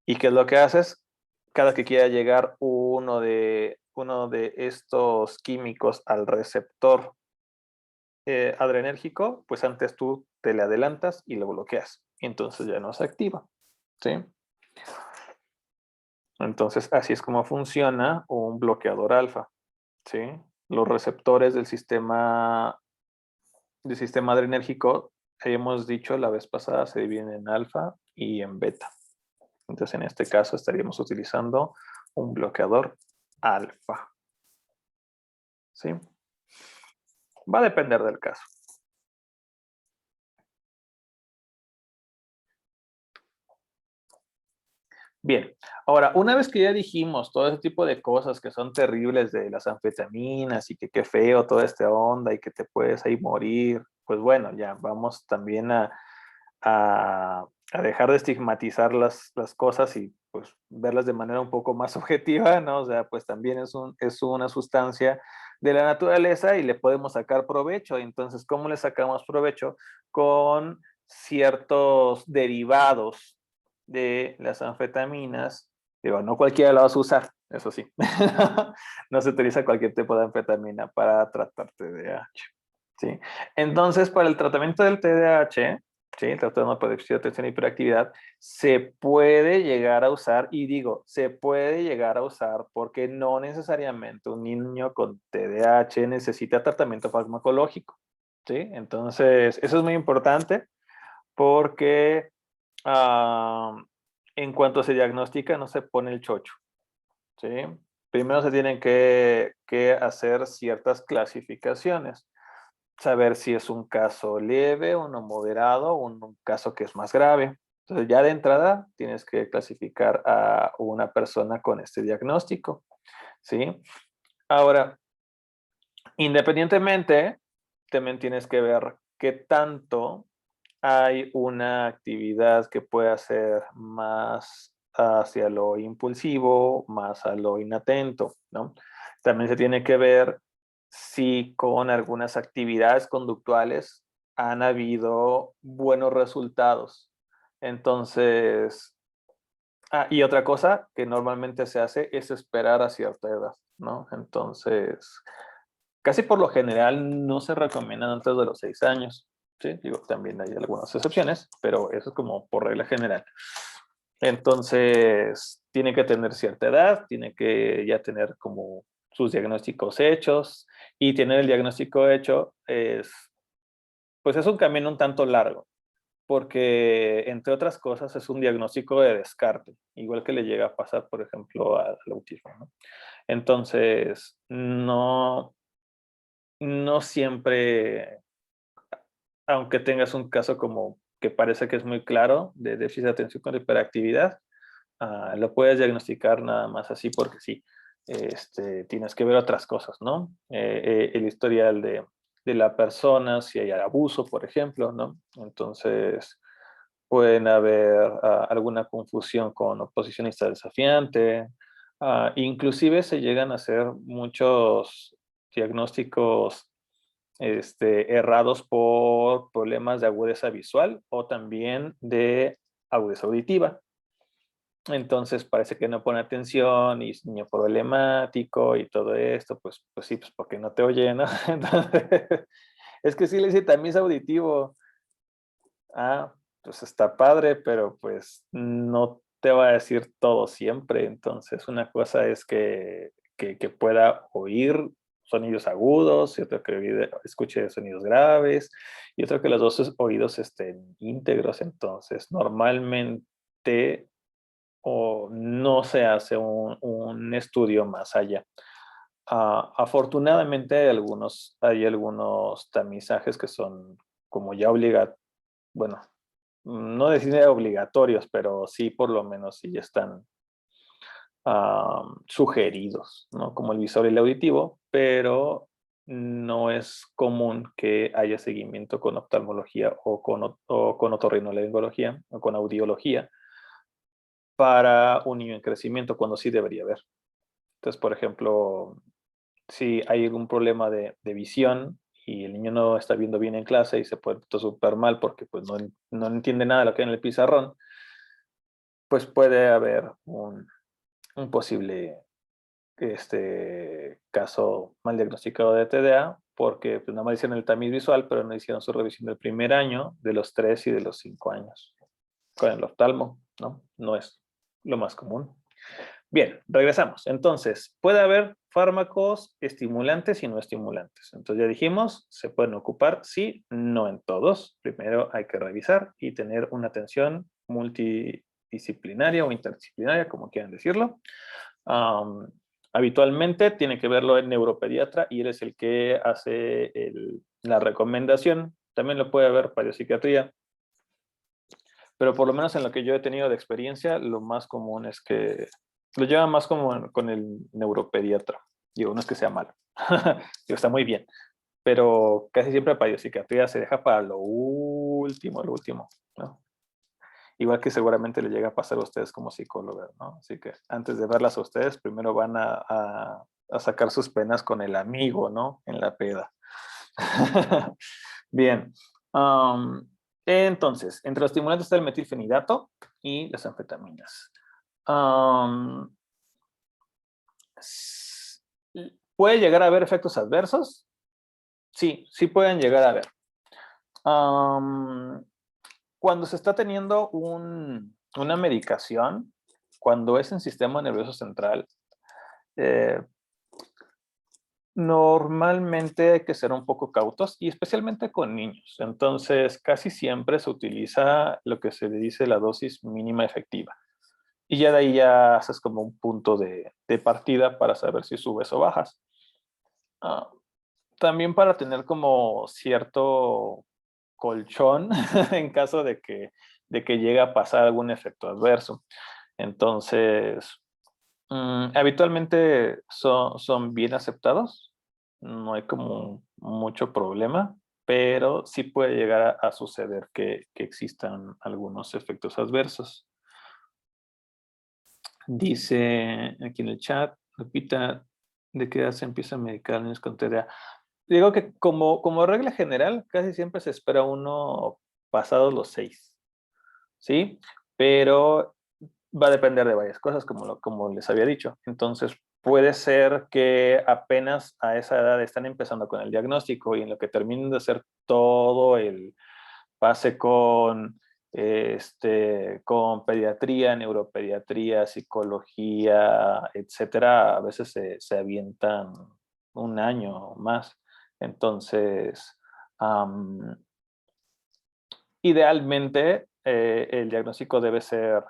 ¿Y qué es lo que haces? Cada que quiera llegar uno de estos químicos al receptor adrenérgico, pues antes tú te le adelantas y lo bloqueas. Entonces ya no se activa. ¿Sí? Entonces así es como funciona un bloqueador alfa. ¿Sí? Los receptores del sistema adrenérgico, hemos dicho la vez pasada, se dividen en alfa y en beta. Entonces, en este caso estaríamos utilizando un bloqueador alfa. ¿Sí? Va a depender del caso. Bien, ahora, una vez que ya dijimos todo ese tipo de cosas que son terribles de las anfetaminas y que qué feo toda esta onda y que te puedes ahí morir, pues bueno, ya vamos también a dejar de estigmatizar las cosas y pues verlas de manera un poco más objetiva, ¿no? O sea, pues también es una sustancia de la naturaleza y le podemos sacar provecho. Entonces, ¿cómo le sacamos provecho? Con ciertos derivados de las anfetaminas. Digo, no cualquiera la vas a usar, eso sí. No se utiliza cualquier tipo de anfetamina para tratar TDAH. ¿Sí? Entonces, para el tratamiento del TDAH, ¿sí? El trastorno por déficit de atención y hiperactividad, se puede llegar a usar, y digo, se puede llegar a usar porque no necesariamente un niño con TDAH necesita tratamiento farmacológico. ¿Sí? Entonces, eso es muy importante porque en cuanto se diagnostica no se pone el chocho. ¿Sí? Primero se tienen que hacer ciertas clasificaciones. Saber si es un caso leve, uno moderado, un caso que es más grave. Entonces ya de entrada tienes que clasificar a una persona con este diagnóstico. ¿Sí? Ahora, independientemente, también tienes que ver qué tanto hay una actividad que puede ser más hacia lo impulsivo, más a lo inatento, ¿no? También se tiene que ver si con algunas actividades conductuales han habido buenos resultados. Entonces, y otra cosa que normalmente se hace es esperar a cierta edad, ¿no? Entonces, casi por lo general no se recomiendan antes de los 6 años. Sí, digo, también hay algunas excepciones, pero eso es como por regla general. Entonces, tiene que tener cierta edad, tiene que ya tener como sus diagnósticos hechos, y tener el diagnóstico hecho pues es un camino un tanto largo, porque entre otras cosas es un diagnóstico de descarte, igual que le llega a pasar, por ejemplo, al autismo, ¿no? Entonces, no siempre, aunque tengas un caso como que parece que es muy claro de déficit de atención con hiperactividad, lo puedes diagnosticar nada más así porque sí. Tienes que ver otras cosas, ¿no? El historial de la persona, si hay abuso, por ejemplo, ¿no? Entonces, pueden haber alguna confusión con oposicionista desafiante. Inclusive se llegan a hacer muchos diagnósticos errados por problemas de agudeza visual o también de agudeza auditiva. Entonces parece que no pone atención y es niño problemático y todo esto, pues sí, pues porque no te oye, ¿no? Entonces, es que sí le dice también es auditivo. Pues está padre, pero pues no te va a decir todo siempre. Entonces, una cosa es que pueda oír sonidos agudos, y otra que escuche sonidos graves, y otra que los dos oídos estén íntegros. Entonces, normalmente o no se hace un estudio más allá. Afortunadamente hay algunos tamizajes que son como ya obligatorios, bueno, no decir obligatorios, pero sí por lo menos sí ya están sugeridos, ¿no? Como el visual y el auditivo, pero no es común que haya seguimiento con oftalmología o con otorrinolaringología o con audiología para un niño en crecimiento, cuando sí debería haber. Entonces, por ejemplo, si hay algún problema de visión y el niño no está viendo bien en clase y se puede súper mal porque pues, no entiende nada de lo que hay en el pizarrón, pues puede haber un posible caso mal diagnosticado de TDA, porque pues, nada más hicieron el tamiz visual, pero no hicieron su revisión del primer año, de los 3 y de los 5 años. Con el oftalmo, ¿no? No es lo más común. Bien, regresamos. Entonces, puede haber fármacos estimulantes y no estimulantes. Entonces, ya dijimos, se pueden ocupar, sí, no en todos. Primero hay que revisar y tener una atención multidisciplinaria o interdisciplinaria, como quieran decirlo. Habitualmente tiene que verlo el neuropediatra y él es el que hace la recomendación. También lo puede ver para psiquiatría, pero por lo menos en lo que yo he tenido de experiencia, lo más común es que lo lleva más como con el neuropediatra. Digo, no es que sea malo, digo, está muy bien, pero casi siempre para psiquiatría se deja para lo último, ¿no? Igual que seguramente le llega a pasar a ustedes como psicólogos, ¿no? Así que antes de verlas a ustedes, primero van a sacar sus penas con el amigo, ¿no? En la peda. Bien. Entonces, entre los estimulantes está el metilfenidato y las anfetaminas. ¿Puede llegar a haber efectos adversos? Sí, sí pueden llegar a haber. Cuando se está teniendo una medicación, cuando es en sistema nervioso central, normalmente hay que ser un poco cautos y especialmente con niños. Entonces, casi siempre se utiliza lo que se dice la dosis mínima efectiva. Y ya de ahí ya haces como un punto de partida para saber si subes o bajas. También para tener como cierto colchón en caso de que llegue a pasar algún efecto adverso. Entonces, habitualmente son bien aceptados, no hay como mucho problema, pero sí puede llegar a suceder que existan algunos efectos adversos. Dice aquí en el chat, Lupita, ¿de qué edad se empieza a medicar a niños con TDA? Digo que como regla general, casi siempre se espera uno pasados los 6, ¿sí? Pero va a depender de varias cosas, como les había dicho. Entonces, puede ser que apenas a esa edad están empezando con el diagnóstico y en lo que terminen de hacer todo el pase con pediatría, neuropediatría, psicología, etcétera, a veces se avientan un año o más. Entonces, idealmente, el diagnóstico debe ser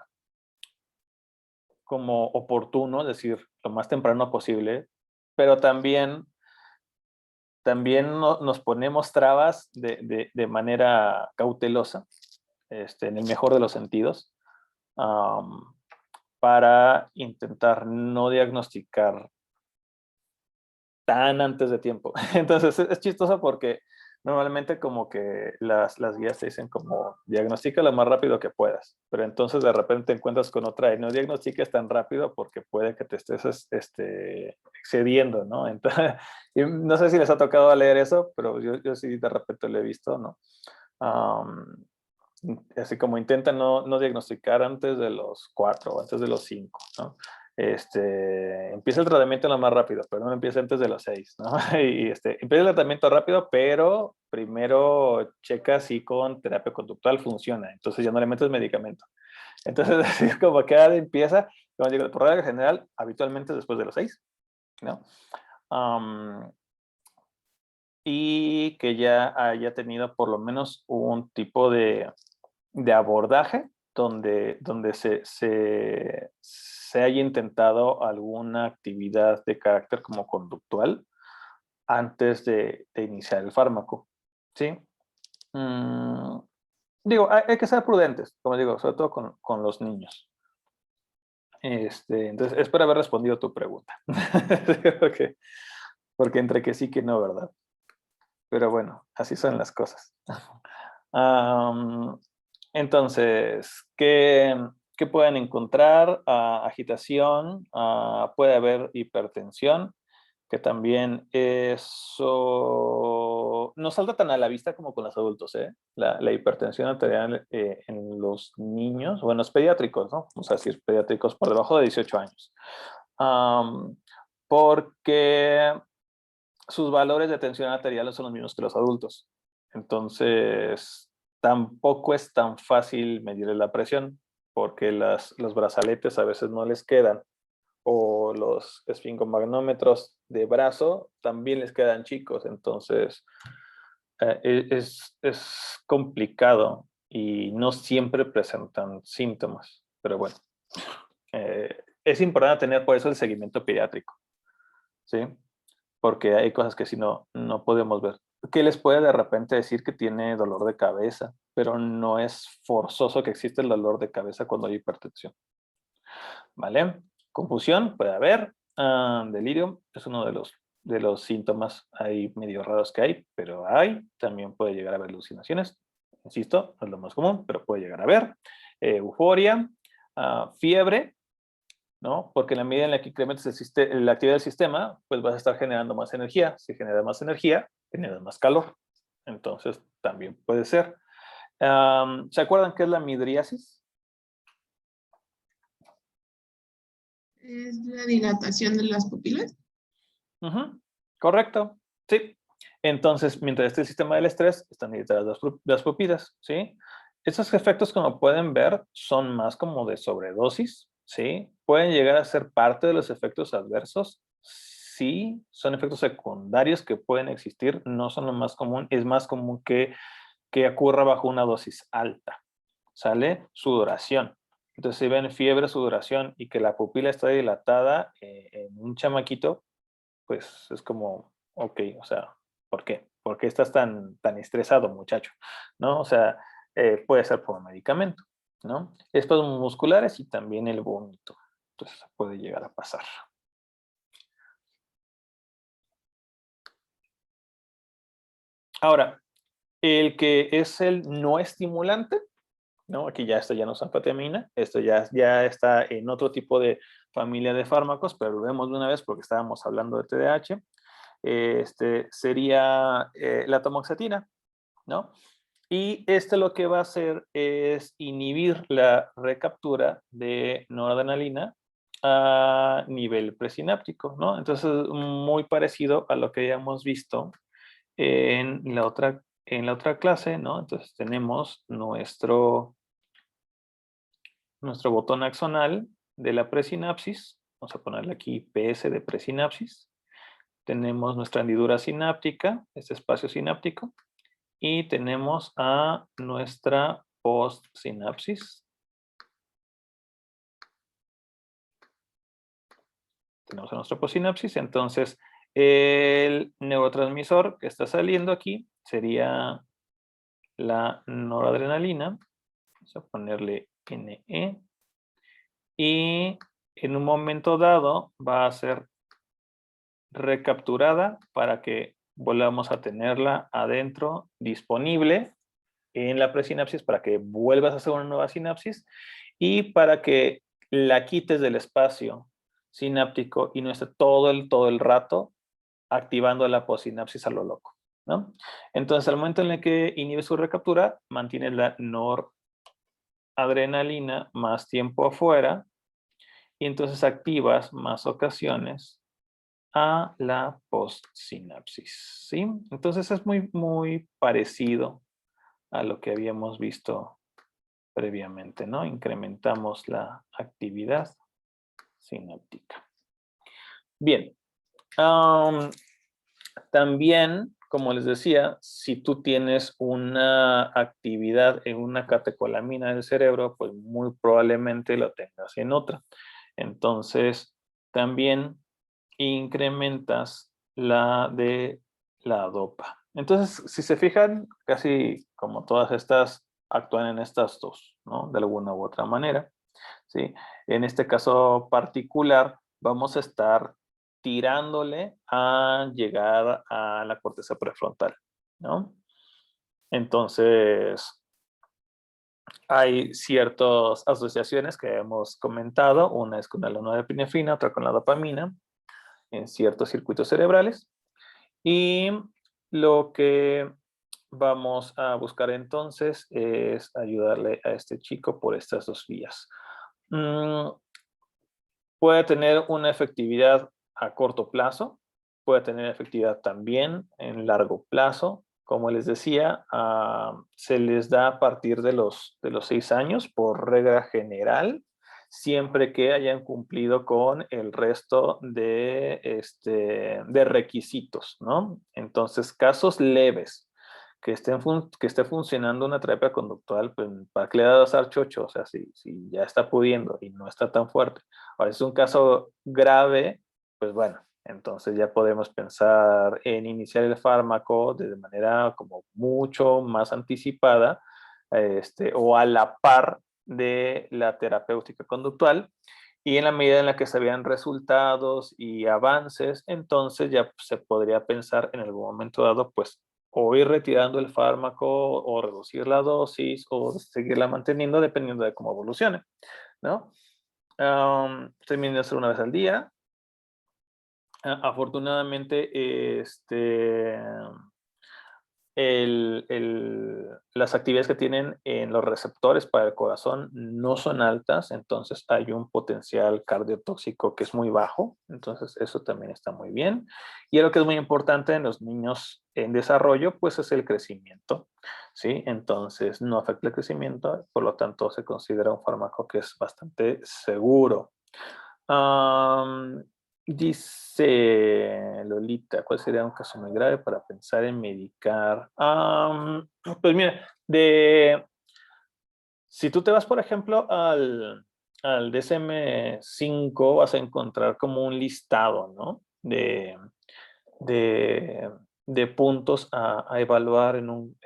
como oportuno, es decir, lo más temprano posible, pero también nos ponemos trabas de manera cautelosa, en el mejor de los sentidos, para intentar no diagnosticar tan antes de tiempo. Entonces es chistoso porque normalmente como que las guías te dicen como diagnostica lo más rápido que puedas, pero entonces de repente te encuentras con otra y no diagnostiques tan rápido porque puede que te estés excediendo, ¿no? Entonces, no sé si les ha tocado leer eso, pero yo sí de repente lo he visto, ¿no? Así como intenta no diagnosticar antes de los 4 o antes de los 5, ¿no? Empieza el tratamiento lo más rápido, pero no empieza antes de los 6, ¿no? Y empieza el tratamiento rápido, pero primero checa si con terapia conductual funciona, entonces ya no le metes medicamento. Entonces, así como que empieza, como digo, por regla general, habitualmente después de los 6, ¿no? Y que ya haya tenido por lo menos un tipo de abordaje donde se haya intentado alguna actividad de carácter como conductual antes de iniciar el fármaco, ¿sí? Digo, hay que ser prudentes, como digo, sobre todo con los niños. Entonces, espero haber respondido tu pregunta. Porque entre que sí que no, ¿verdad? Pero bueno, así son las cosas. Entonces, ¿qué pueden encontrar? Agitación, puede haber hipertensión, que también eso no salta tan a la vista como con los adultos, ¿eh? La hipertensión arterial en los niños, o en los pediátricos, ¿no? Vamos a decir pediátricos por debajo de 18 años. Porque sus valores de tensión arterial no son los mismos que los adultos. Entonces, tampoco es tan fácil medir la presión, porque los brazaletes a veces no les quedan, o los esfingomagnómetros de brazo también les quedan chicos. Entonces, es complicado y no siempre presentan síntomas. Pero bueno, es importante tener por eso el seguimiento pediátrico, ¿sí? Porque hay cosas que si no podemos ver. Que les puede de repente decir que tiene dolor de cabeza, pero no es forzoso que exista el dolor de cabeza cuando hay hipertensión. ¿Vale? Confusión puede haber. Delirio es uno de los síntomas ahí medio raros que hay, pero también puede llegar a haber alucinaciones. Insisto, no es lo más común, pero puede llegar a haber. Euforia, fiebre, ¿no? Porque en la medida en la que incrementes la actividad del sistema, pues vas a estar generando más energía. Si genera más energía, genera más calor. Entonces, también puede ser. ¿Se acuerdan qué es la midriasis? ¿Es la dilatación de las pupilas? Correcto, sí. Entonces, mientras esté el sistema del estrés, están dilatadas las pupilas, ¿sí? Estos efectos, como pueden ver, son más como de sobredosis, ¿sí? Pueden llegar a ser parte de los efectos adversos, sí, son efectos secundarios que pueden existir, no son lo más común, es más común que ocurra bajo una dosis alta, ¿sale? Sudoración. Entonces, si ven fiebre, sudoración y que la pupila está dilatada en un chamaquito, pues es como, ok, o sea, ¿por qué? ¿Por qué estás tan estresado, muchacho? ¿No? O sea, puede ser por un medicamento, ¿no? Espasmos musculares y también el vómito. Entonces puede llegar a pasar. Ahora, El que es el no estimulante, ¿no? Aquí ya esto ya no es anfetamina, esto ya está en otro tipo de familia de fármacos, pero lo vemos de una vez porque estábamos hablando de TDAH. Sería la tamoxifetina, ¿no? Y lo que va a hacer es inhibir la recaptura de noradrenalina a nivel presináptico, ¿no? Entonces, muy parecido a lo que ya hemos visto en la otra clase, ¿no? Entonces, tenemos nuestro botón axonal de la presinapsis. Vamos a ponerle aquí PS de presinapsis. Tenemos nuestra hendidura sináptica, este espacio sináptico. Y tenemos a nuestra postsinapsis. Tenemos a nuestra postsinapsis. Entonces, el neurotransmisor que está saliendo aquí sería la noradrenalina. Vamos a ponerle NE. Y en un momento dado va a ser recapturada para que volvamos a tenerla adentro disponible en la presinapsis para que vuelvas a hacer una nueva sinapsis y para que la quites del espacio sináptico y no esté todo el rato activando la postsinapsis a lo loco, ¿no? Entonces, al momento en el que inhibe su recaptura, mantiene la noradrenalina más tiempo afuera y entonces activas más ocasiones a la postsinapsis, ¿sí? Entonces es muy parecido a lo que habíamos visto previamente, ¿no? Incrementamos la actividad sináptica. Bien. También, como les decía, si tú tienes una actividad en una catecolamina del cerebro, pues muy probablemente lo tengas en otra. Entonces, también incrementas la de la dopa. Entonces, si se fijan, casi como todas estas actúan en estas dos, ¿no? De alguna u otra manera, ¿sí? En este caso particular, vamos a estar tirándole a llegar a la corteza prefrontal, ¿no? Entonces, hay ciertas asociaciones que hemos comentado, una es con la noradrenalina, otra con la dopamina, en ciertos circuitos cerebrales. Y lo que vamos a buscar entonces es ayudarle a este chico por estas dos vías. Puede tener una efectividad a corto plazo, puede tener efectividad también en largo plazo. Como les decía, se les da a partir de los 6 años por regla general, siempre que hayan cumplido con el resto de requisitos, ¿no? Entonces, casos leves, que esté funcionando una terapia conductual, pues, ¿para qué le das a dar chocho? O sea, si ya está pudiendo y no está tan fuerte. Ahora, si es un caso grave, pues bueno, entonces ya podemos pensar en iniciar el fármaco de manera como mucho más anticipada, o a la par de la terapéutica conductual, y en la medida en la que se vean resultados y avances, entonces ya se podría pensar en algún momento dado, pues, o ir retirando el fármaco, o reducir la dosis, o seguirla manteniendo dependiendo de cómo evolucione, ¿no? Termino de hacer una vez al día. Afortunadamente, las actividades que tienen en los receptores para el corazón no son altas, entonces hay un potencial cardiotóxico que es muy bajo, entonces eso también está muy bien. Y lo que es muy importante en los niños en desarrollo, pues es el crecimiento, ¿sí? Entonces no afecta el crecimiento, por lo tanto se considera un fármaco que es bastante seguro. Dice Lolita, ¿cuál sería un caso muy grave para pensar en medicar? Pues mira, si tú te vas, por ejemplo, al DSM-5, vas a encontrar como un listado, ¿no? De, de puntos a evaluar en un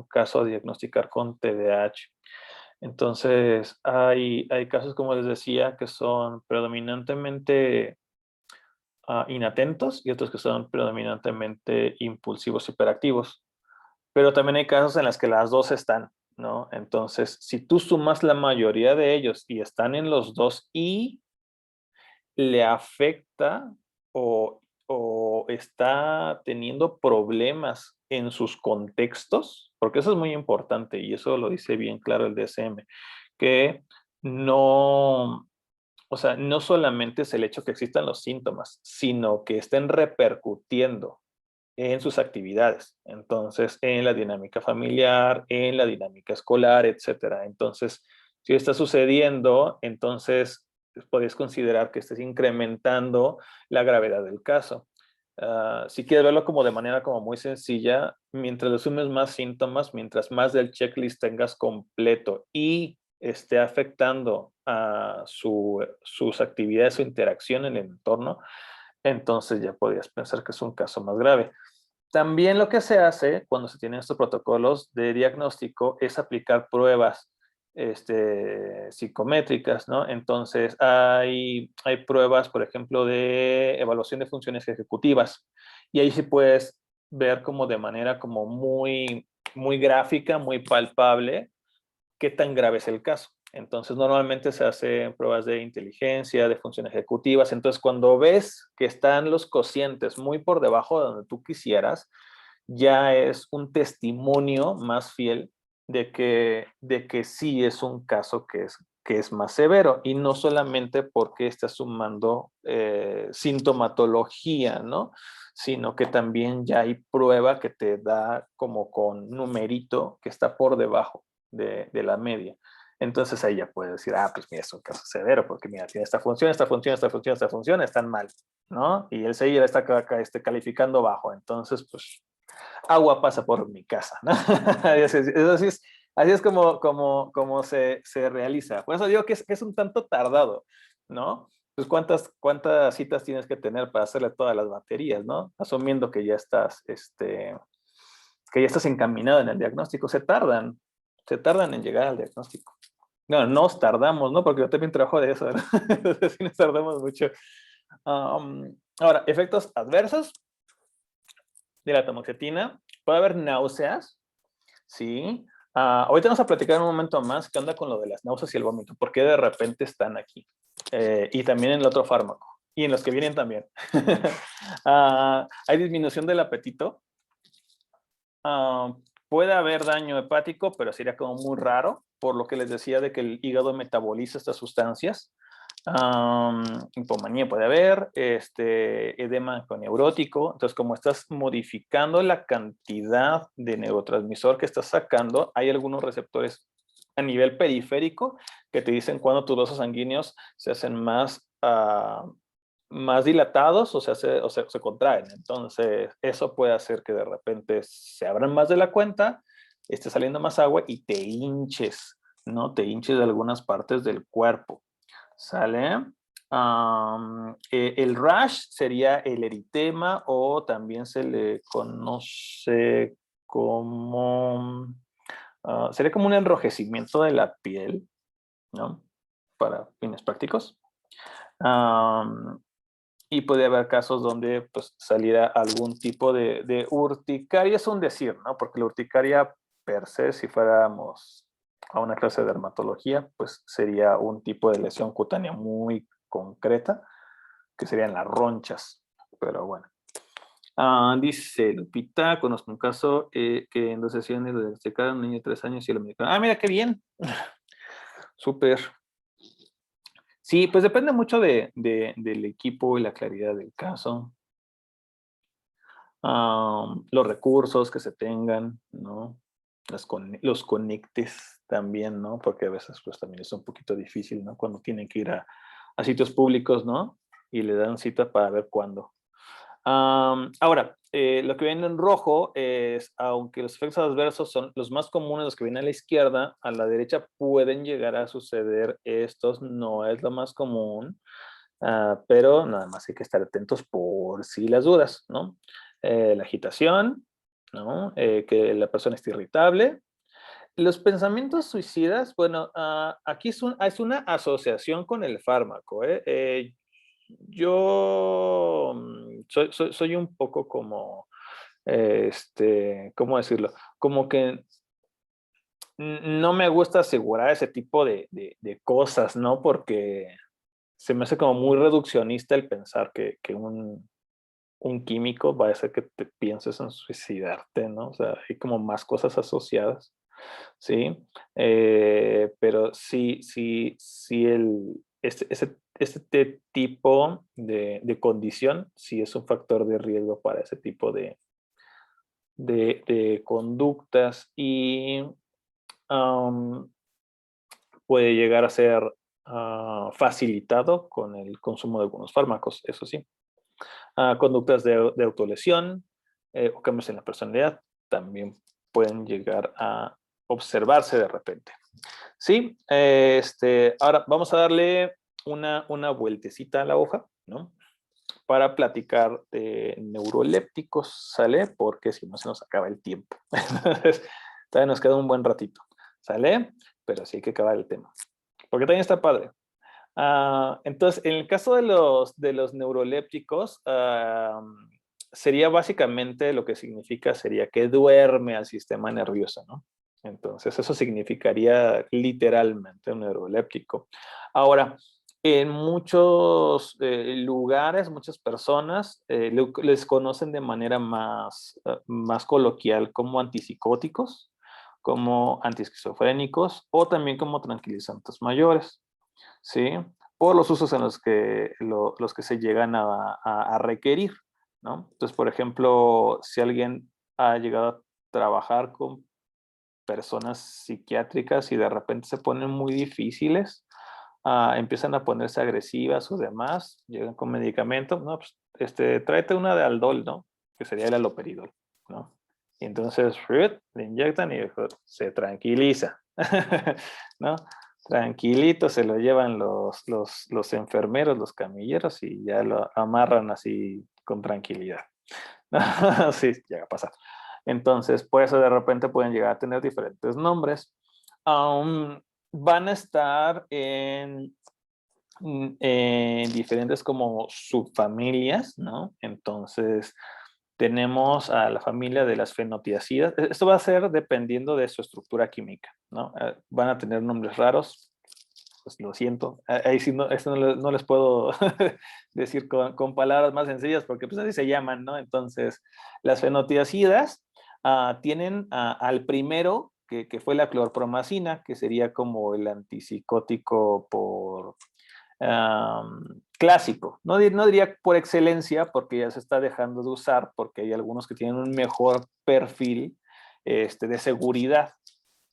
caso a diagnosticar con TDAH. Entonces, hay casos, como les decía, que son predominantemente inatentos y otros que son predominantemente impulsivos hiperactivos. pero también hay casos en los que las dos están, ¿no? Entonces, si tú sumas la mayoría de ellos y están en los dos y le afecta o está teniendo problemas en sus contextos, porque eso es muy importante y eso lo dice bien claro el DSM, que no, o sea, no solamente es el hecho que existan los síntomas, sino que estén repercutiendo en sus actividades. Entonces, en la dinámica familiar, en la dinámica escolar, etcétera. Entonces, si está sucediendo, entonces podéis considerar que estés incrementando la gravedad del caso. Si quieres verlo como de manera como muy sencilla, mientras le sumes más síntomas, mientras más del checklist tengas completo y esté afectando a sus actividades, su interacción en el entorno, entonces ya podrías pensar que es un caso más grave. También lo que se hace cuando se tienen estos protocolos de diagnóstico es aplicar pruebas psicométricas, ¿no? Entonces, hay pruebas, por ejemplo, de evaluación de funciones ejecutivas, y ahí sí puedes ver como de manera como muy, muy gráfica, muy palpable, qué tan grave es el caso. Entonces, normalmente se hacen pruebas de inteligencia, de funciones ejecutivas. Entonces, cuando ves que están los cocientes muy por debajo de donde tú quisieras, ya es un testimonio más fiel de que sí es un caso que es más severo, y no solamente porque está sumando sintomatología, ¿no? Sino que también ya hay prueba que te da como con numerito que está por debajo de la media. Entonces ahí ya puedes decir, pues mira, es un caso severo, porque mira, tiene esta función, esta función, esta función, esta función, están mal, ¿no? Y el CI la está calificando bajo. Entonces, pues, agua pasa por mi casa, ¿no? Así es como se realiza. Por eso digo que es un tanto tardado, ¿no? Pues cuántas citas tienes que tener para hacerle todas las baterías, ¿no? Asumiendo que ya estás encaminado en el diagnóstico. Se tardan en llegar al diagnóstico. No, nos tardamos, ¿no? Porque yo también trabajo de eso, ¿verdad? Entonces sí nos tardamos mucho. Ahora, efectos adversos de la tamoxifetina. Puede haber náuseas, ¿sí? Ahorita vamos a platicar en un momento más qué onda con lo de las náuseas y el vómito, porque de repente están aquí. Y también en el otro fármaco. Y en los que vienen también. Hay disminución del apetito. Puede haber daño hepático, pero sería como muy raro, por lo que les decía de que el hígado metaboliza estas sustancias. Hipomanía puede haber, edema neurótico. Entonces, como estás modificando la cantidad de neurotransmisor que estás sacando, hay algunos receptores a nivel periférico que te dicen cuando tus vasos sanguíneos se hacen más dilatados o se contraen. Entonces, eso puede hacer que de repente se abran más de la cuenta, esté saliendo más agua y te hinches, ¿no? Te hinches de algunas partes del cuerpo. ¿Sale? El rash sería el eritema, o también se le conoce como... sería como un enrojecimiento de la piel, ¿no? Para fines prácticos. Y puede haber casos donde pues, saliera algún tipo de urticaria, es un decir, ¿no? Porque la urticaria per se, si fuéramos a una clase de dermatología, pues sería un tipo de lesión cutánea muy concreta, que serían las ronchas, pero bueno. Dice Lupita, conozco un caso que en 2 sesiones le diagnosticaron a un niño de 3 años y lo medicaron. Mira, qué bien. Súper. Sí, pues depende mucho del equipo y la claridad del caso. Los recursos que se tengan, ¿no? Los conectes también, ¿no? Porque a veces pues también es un poquito difícil, ¿no? Cuando tienen que ir a sitios públicos, ¿no? Y le dan cita para ver cuándo. Ahora, lo que viene en rojo es, aunque los efectos adversos son los más comunes, los que vienen a la izquierda, a la derecha pueden llegar a suceder estos, no es lo más común, pero nada más hay que estar atentos por si las dudas, ¿no? La agitación, ¿no? Que la persona esté irritable. Los pensamientos suicidas, bueno, aquí es una asociación con el fármaco, yo soy un poco como ¿cómo decirlo? Como que no me gusta asegurar ese tipo de cosas, ¿no? Porque se me hace como muy reduccionista el pensar que un químico va a hacer que te pienses en suicidarte, ¿no? O sea, hay como más cosas asociadas, ¿sí? Pero sí este tipo de condición sí es un factor de riesgo para ese tipo de conductas y am, puede llegar a ser facilitado con el consumo de algunos fármacos, eso sí. Conductas de autolesión o cambios en la personalidad también pueden llegar a observarse de repente. Sí, ahora vamos a darle una vueltecita a la hoja, ¿no? Para platicar de neurolépticos, ¿sale? Porque si no se nos acaba el tiempo. Entonces, todavía nos queda un buen ratito, ¿sale? Pero sí hay que acabar el tema. Porque también está padre. Entonces, en el caso de los neurolépticos, sería básicamente lo que significa sería que duerme al sistema nervioso, ¿no? Entonces, eso significaría literalmente un neuroléptico. Ahora, en muchos lugares, muchas personas les conocen de manera más coloquial como antipsicóticos, como antiesquizofrénicos o también como tranquilizantes mayores. ¿Sí? Por los usos en los que se llegan a requerir, ¿no? Entonces, por ejemplo, si alguien ha llegado a trabajar con personas psiquiátricas y de repente se ponen muy difíciles, empiezan a ponerse agresivas o demás, llegan con medicamentos, no, pues, tráete una de Aldol, ¿no? Que sería el aloperidol, ¿no? Y entonces, le inyectan y se tranquiliza, ¿no? Tranquilito se lo llevan los enfermeros, los camilleros y ya lo amarran así con tranquilidad. Sí, llega a pasar. Entonces, por eso de repente pueden llegar a tener diferentes nombres. Van a estar en diferentes como subfamilias, ¿no? Entonces, tenemos a la familia de las fenotiacidas. Esto va a ser dependiendo de su estructura química, ¿no? Van a tener nombres raros, pues lo siento. Ahí sí, no, esto no les puedo decir con palabras más sencillas porque pues así se llaman, ¿no? Entonces, las fenotiacidas tienen al primero, que fue la clorpromacina, que sería como el antipsicótico por clásico. No diría por excelencia porque ya se está dejando de usar porque hay algunos que tienen un mejor perfil de seguridad,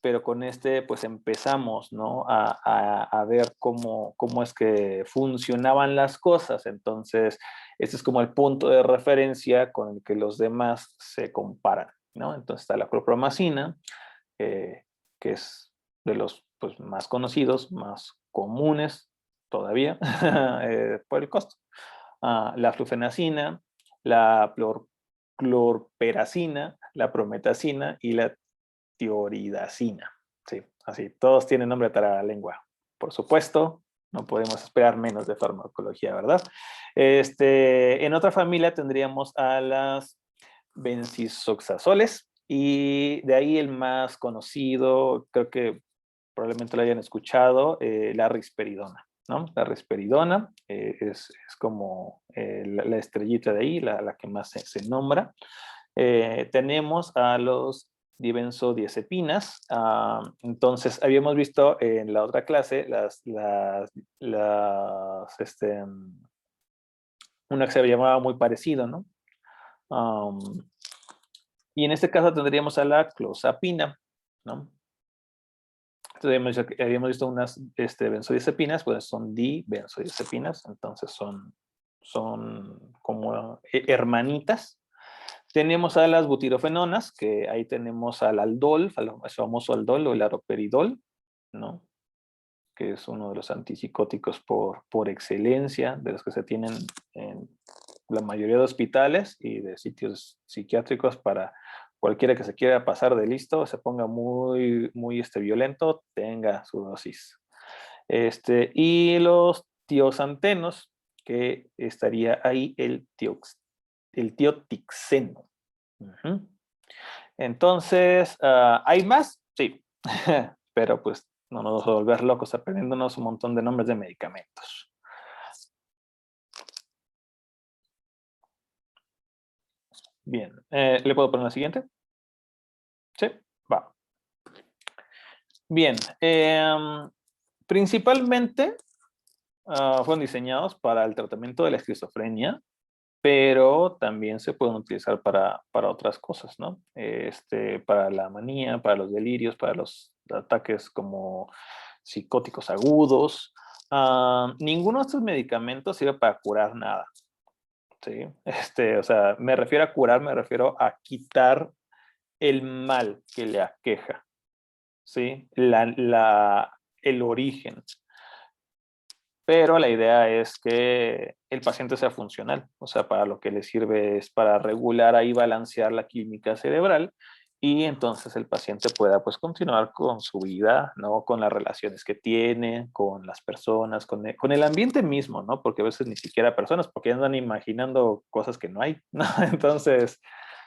pero con pues empezamos, ¿no? A ver cómo es que funcionaban las cosas. Entonces, este es como el punto de referencia con el que los demás se comparan, ¿no? Entonces está la clorpromacina, que es de los pues, más conocidos, más comunes todavía, por el costo. La flufenacina, la clorperacina, la prometacina y la tioridacina. Sí, así, todos tienen nombre para la lengua. Por supuesto, no podemos esperar menos de farmacología, ¿verdad? En otra familia tendríamos a las bencisoxazoles y de ahí el más conocido, creo que probablemente lo hayan escuchado, la risperidona, ¿no? La risperidona es como la estrellita de ahí, la que más se nombra. Tenemos a los dibenzodiazepinas. Entonces, habíamos visto en la otra clase una que se llamaba muy parecido, ¿no? Y en este caso tendríamos a la clozapina, ¿no? Entonces, habíamos visto unas benzodiazepinas, pues son dibenzodiazepinas, entonces son como hermanitas. Tenemos a las butirofenonas, que ahí tenemos al aldol, al famoso aldol o el aroperidol, ¿no? Que es uno de los antipsicóticos por excelencia, de los que se tienen en la mayoría de hospitales y de sitios psiquiátricos para cualquiera que se quiera pasar de listo, se ponga muy, muy violento, tenga su dosis. Y los tiosantenos, que estaría ahí el tiotixeno, Ujú. Entonces, ¿hay más? Sí, pero pues no nos vamos a volver locos aprendiéndonos un montón de nombres de medicamentos. Bien, ¿le puedo poner la siguiente? Sí, va. Bien, principalmente fueron diseñados para el tratamiento de la esquizofrenia, pero también se pueden utilizar para otras cosas, ¿no? Para la manía, para los delirios, para los ataques como psicóticos agudos. Ninguno de estos medicamentos sirve para curar nada, ¿sí? O sea, me refiero a curar, me refiero a quitar el mal que le aqueja, ¿sí? El origen. Pero la idea es que el paciente sea funcional, o sea, para lo que le sirve es para regular ahí, balancear la química cerebral y entonces el paciente pueda pues continuar con su vida, ¿no? Con las relaciones que tiene, con las personas, con el ambiente mismo, ¿no? Porque a veces ni siquiera personas, porque andan imaginando cosas que no hay, ¿no? Entonces,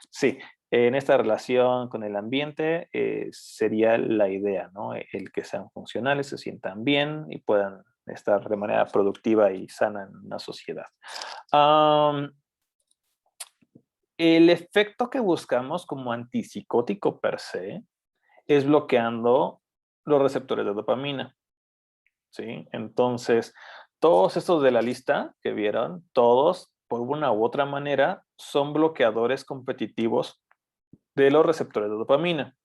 sí, en esta relación con el ambiente sería la idea, ¿no? El que sean funcionales, se sientan bien y puedan estar de manera productiva y sana en una sociedad. El efecto que buscamos como antipsicótico per se es bloqueando los receptores de dopamina, ¿sí? Entonces, todos estos de la lista que vieron, todos, por una u otra manera, son bloqueadores competitivos de los receptores de dopamina.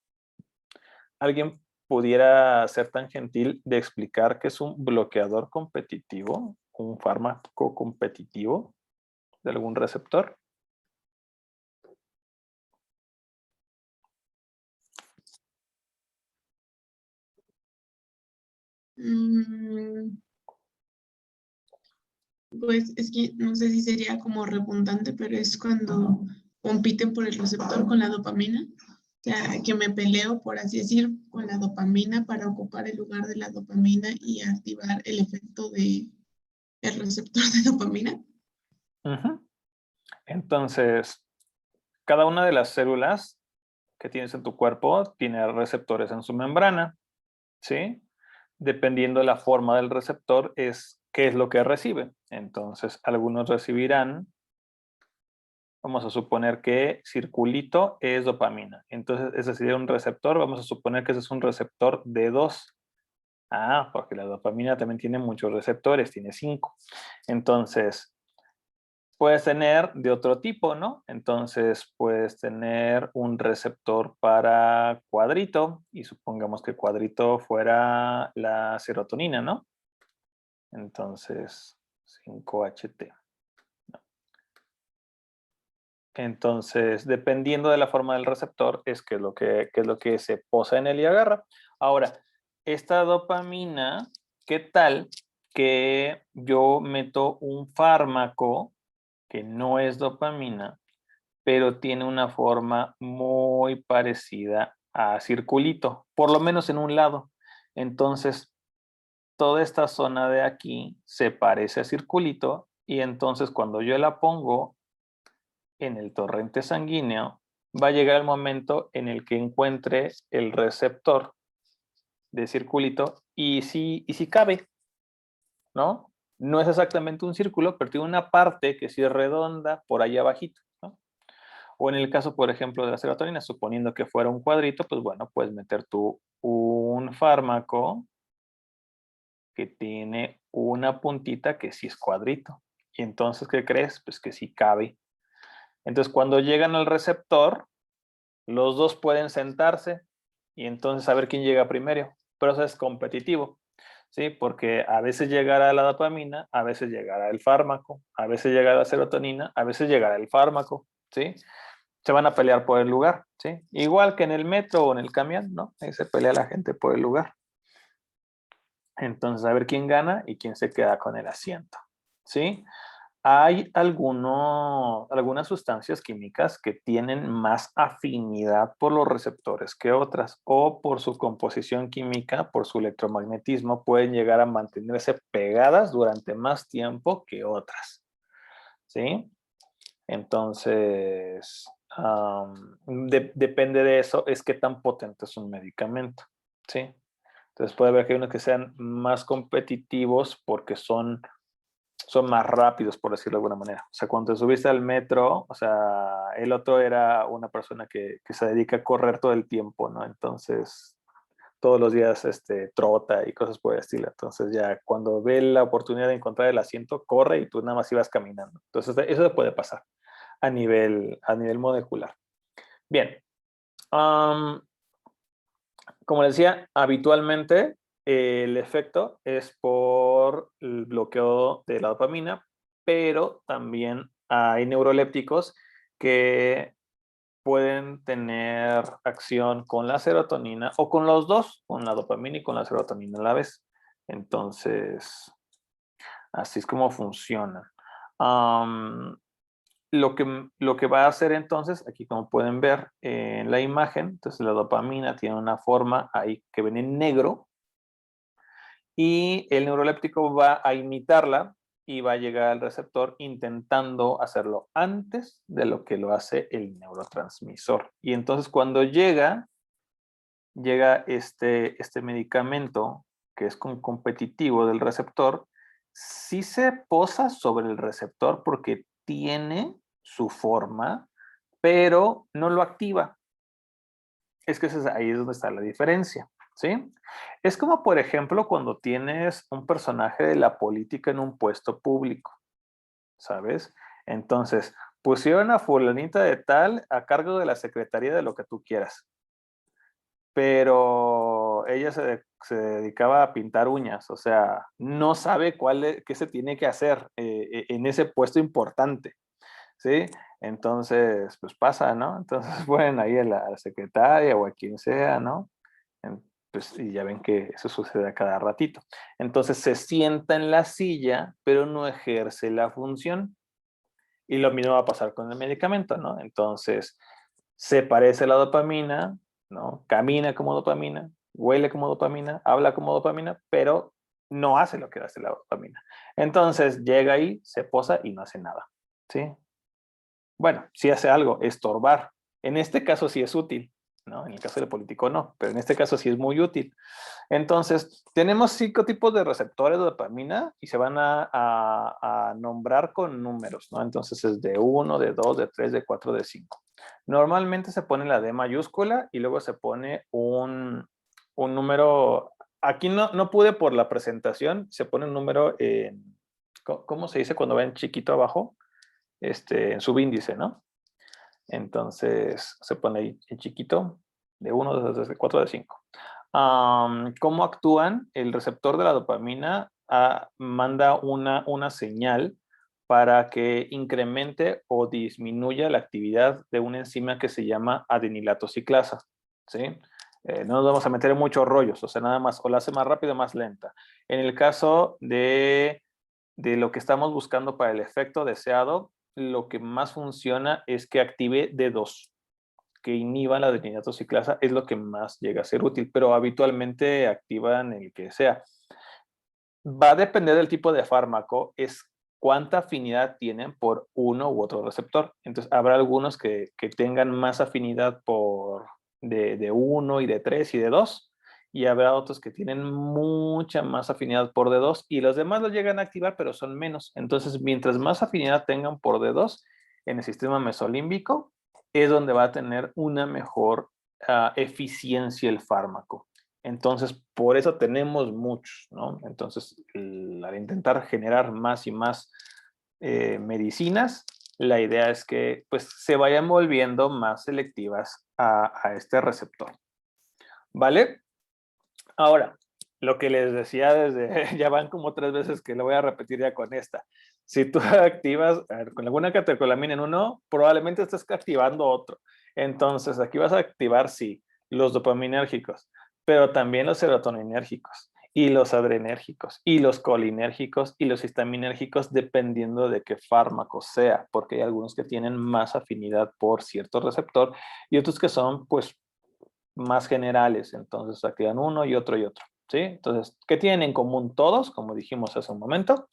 ¿Alguien pudiera ser tan gentil de explicar qué es un bloqueador competitivo, un fármaco competitivo de algún receptor? Mm, Pues es que no sé si sería como redundante, pero es cuando compiten por el receptor con la dopamina. O sea, que me peleo, por así decir, con la dopamina para ocupar el lugar de la dopamina y activar el efecto de el receptor de dopamina. Ujú. Entonces, cada una de las células que tienes en tu cuerpo tiene receptores en su membrana, ¿sí? Dependiendo de la forma del receptor, es qué es lo que recibe. Entonces, algunos recibirán, vamos a suponer que circulito es dopamina. Entonces, ese sería un receptor, vamos a suponer que ese es un receptor D2. Porque la dopamina también tiene muchos receptores, tiene 5. Entonces, puedes tener de otro tipo, ¿no? Entonces, puedes tener un receptor para cuadrito, y supongamos que cuadrito fuera la serotonina, ¿no? Entonces, 5HT. Entonces, dependiendo de la forma del receptor, es qué es lo que se posa en él y agarra. Ahora, esta dopamina, ¿qué tal que yo meto un fármaco que no es dopamina, pero tiene una forma muy parecida a circulito, por lo menos en un lado? Entonces, toda esta zona de aquí se parece a circulito y entonces cuando yo la pongo en el torrente sanguíneo, va a llegar el momento en el que encuentre el receptor de circulito y si cabe, ¿no? No es exactamente un círculo, pero tiene una parte que sí es redonda por allá abajito, ¿no? O en el caso, por ejemplo, de la serotonina, suponiendo que fuera un cuadrito, pues bueno, puedes meter tú un fármaco que tiene una puntita que sí es cuadrito. Y entonces, ¿qué crees? Pues que sí cabe. Entonces, cuando llegan al receptor, los dos pueden sentarse y entonces saber quién llega primero. Pero eso es competitivo, ¿sí? Porque a veces llegará la dopamina, a veces llegará el fármaco, a veces llegará la serotonina, a veces llegará el fármaco, ¿sí? Se van a pelear por el lugar, ¿sí? Igual que en el metro o en el camión, ¿no? Ahí se pelea la gente por el lugar. Entonces, a ver quién gana y quién se queda con el asiento, ¿sí? Hay algunas sustancias químicas que tienen más afinidad por los receptores que otras, o por su composición química, por su electromagnetismo, pueden llegar a mantenerse pegadas durante más tiempo que otras, ¿sí? Entonces, depende de eso, es qué tan potente es un medicamento, ¿sí? Entonces puede haber que hay unos que sean más competitivos porque son más rápidos, por decirlo de alguna manera. O sea, cuando te subiste al metro, o sea, el otro era una persona que se dedica a correr todo el tiempo, ¿no? Entonces, todos los días trota y cosas por el estilo. Entonces, ya cuando ve la oportunidad de encontrar el asiento, corre y tú nada más ibas caminando. Entonces, eso puede pasar a nivel molecular. Bien. Como les decía, habitualmente el efecto es por el bloqueo de la dopamina, pero también hay neurolépticos que pueden tener acción con la serotonina o con los dos, con la dopamina y con la serotonina a la vez. Entonces, así es como funciona. Lo que va a hacer entonces, aquí como pueden ver en la imagen, entonces la dopamina tiene una forma ahí que ven en negro y el neuroléptico va a imitarla y va a llegar al receptor intentando hacerlo antes de lo que lo hace el neurotransmisor. Y entonces cuando llega este medicamento que es competitivo del receptor, sí se posa sobre el receptor porque tiene su forma, pero no lo activa. Es que ahí es donde está la diferencia, ¿sí? Es como, por ejemplo, cuando tienes un personaje de la política en un puesto público, ¿sabes? Entonces, pusieron a fulanita de tal a cargo de la secretaría de lo que tú quieras, pero ella se dedicaba a pintar uñas, o sea, no sabe qué se tiene que hacer en ese puesto importante, ¿sí? Entonces, pues pasa, ¿no? Entonces ponen ahí a la secretaria o a quien sea, ¿no? Pues, y ya ven que eso sucede a cada ratito. Entonces se sienta en la silla, pero no ejerce la función. Y lo mismo va a pasar con el medicamento, ¿no? Entonces, se parece a la dopamina, ¿no? Camina como dopamina, huele como dopamina, habla como dopamina, pero no hace lo que hace la dopamina. Entonces, llega ahí, se posa y no hace nada, ¿sí? Bueno, sí hace algo, estorbar. En este caso sí es útil, ¿no? En el caso del político no, pero en este caso sí es muy útil. Entonces, tenemos 5 tipos de receptores de dopamina y se van a nombrar con números, ¿no? Entonces es de 1, de 2, de 3, de 4, de 5. Normalmente se pone la D mayúscula y luego se pone un número. Aquí no pude por la presentación, se pone un número en, ¿cómo se dice cuando ven chiquito abajo? En subíndice, ¿no? Entonces se pone ahí en chiquito, de 1, de 2, de 4, de 5. ¿Cómo actúan? El receptor de la dopamina manda una señal para que incremente o disminuya la actividad de una enzima que se llama adenilato ciclasa, ¿sí? No nos vamos a meter en muchos rollos, o sea, nada más, o la hace más rápido o más lenta. En el caso de lo que estamos buscando para el efecto deseado, lo que más funciona es que active D2, que inhiban la adenilato ciclasa, es lo que más llega a ser útil, pero habitualmente activan el que sea. Va a depender del tipo de fármaco, es cuánta afinidad tienen por uno u otro receptor. Entonces, habrá algunos que tengan más afinidad de 1 y de 3 y de 2, y habrá otros que tienen mucha más afinidad por D2 y los demás lo llegan a activar, pero son menos. Entonces, mientras más afinidad tengan por D2 en el sistema mesolímbico, es donde va a tener una mejor eficiencia el fármaco. Entonces, por eso tenemos muchos, ¿no? Entonces, al intentar generar más y más medicinas, la idea es que pues, se vayan volviendo más selectivas a este receptor. ¿Vale? Ahora, lo que les decía desde, ya van como 3 veces que lo voy a repetir ya con esta. Si tú activas con alguna catecolamina en uno, probablemente estés activando otro. Entonces, aquí vas a activar, sí, los dopaminérgicos, pero también los serotoninérgicos, y los adrenérgicos, y los colinérgicos, y los histaminérgicos, dependiendo de qué fármaco sea, porque hay algunos que tienen más afinidad por cierto receptor, y otros que son, pues, más generales, entonces activan uno y otro, ¿sí? Entonces, ¿qué tienen en común todos? Como dijimos hace un momento,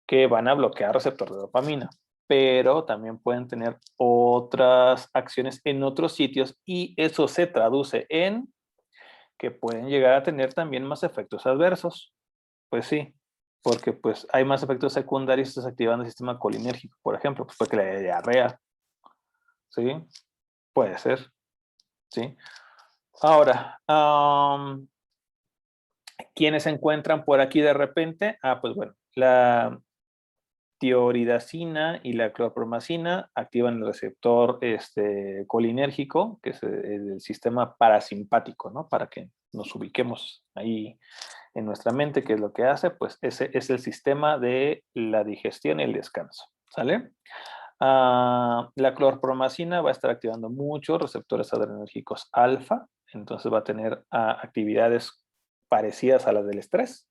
que van a bloquear receptor de dopamina. pero también pueden tener otras acciones en otros sitios y eso se traduce en que pueden llegar a tener también más efectos adversos. Pues sí, porque pues hay más efectos secundarios desactivando el sistema colinérgico, por ejemplo, pues porque la diarrea, ¿sí? Puede ser, ¿sí? Ahora, ¿quiénes se encuentran por aquí de repente? Pues bueno, la tioridazina y la clorpromazina activan el receptor colinérgico, que es el sistema parasimpático, ¿no? Para que nos ubiquemos ahí en nuestra mente, ¿qué es lo que hace? Pues ese es el sistema de la digestión y el descanso, ¿sale? La clorpromazina va a estar activando muchos receptores adrenérgicos alfa, entonces va a tener actividades parecidas a las del estrés.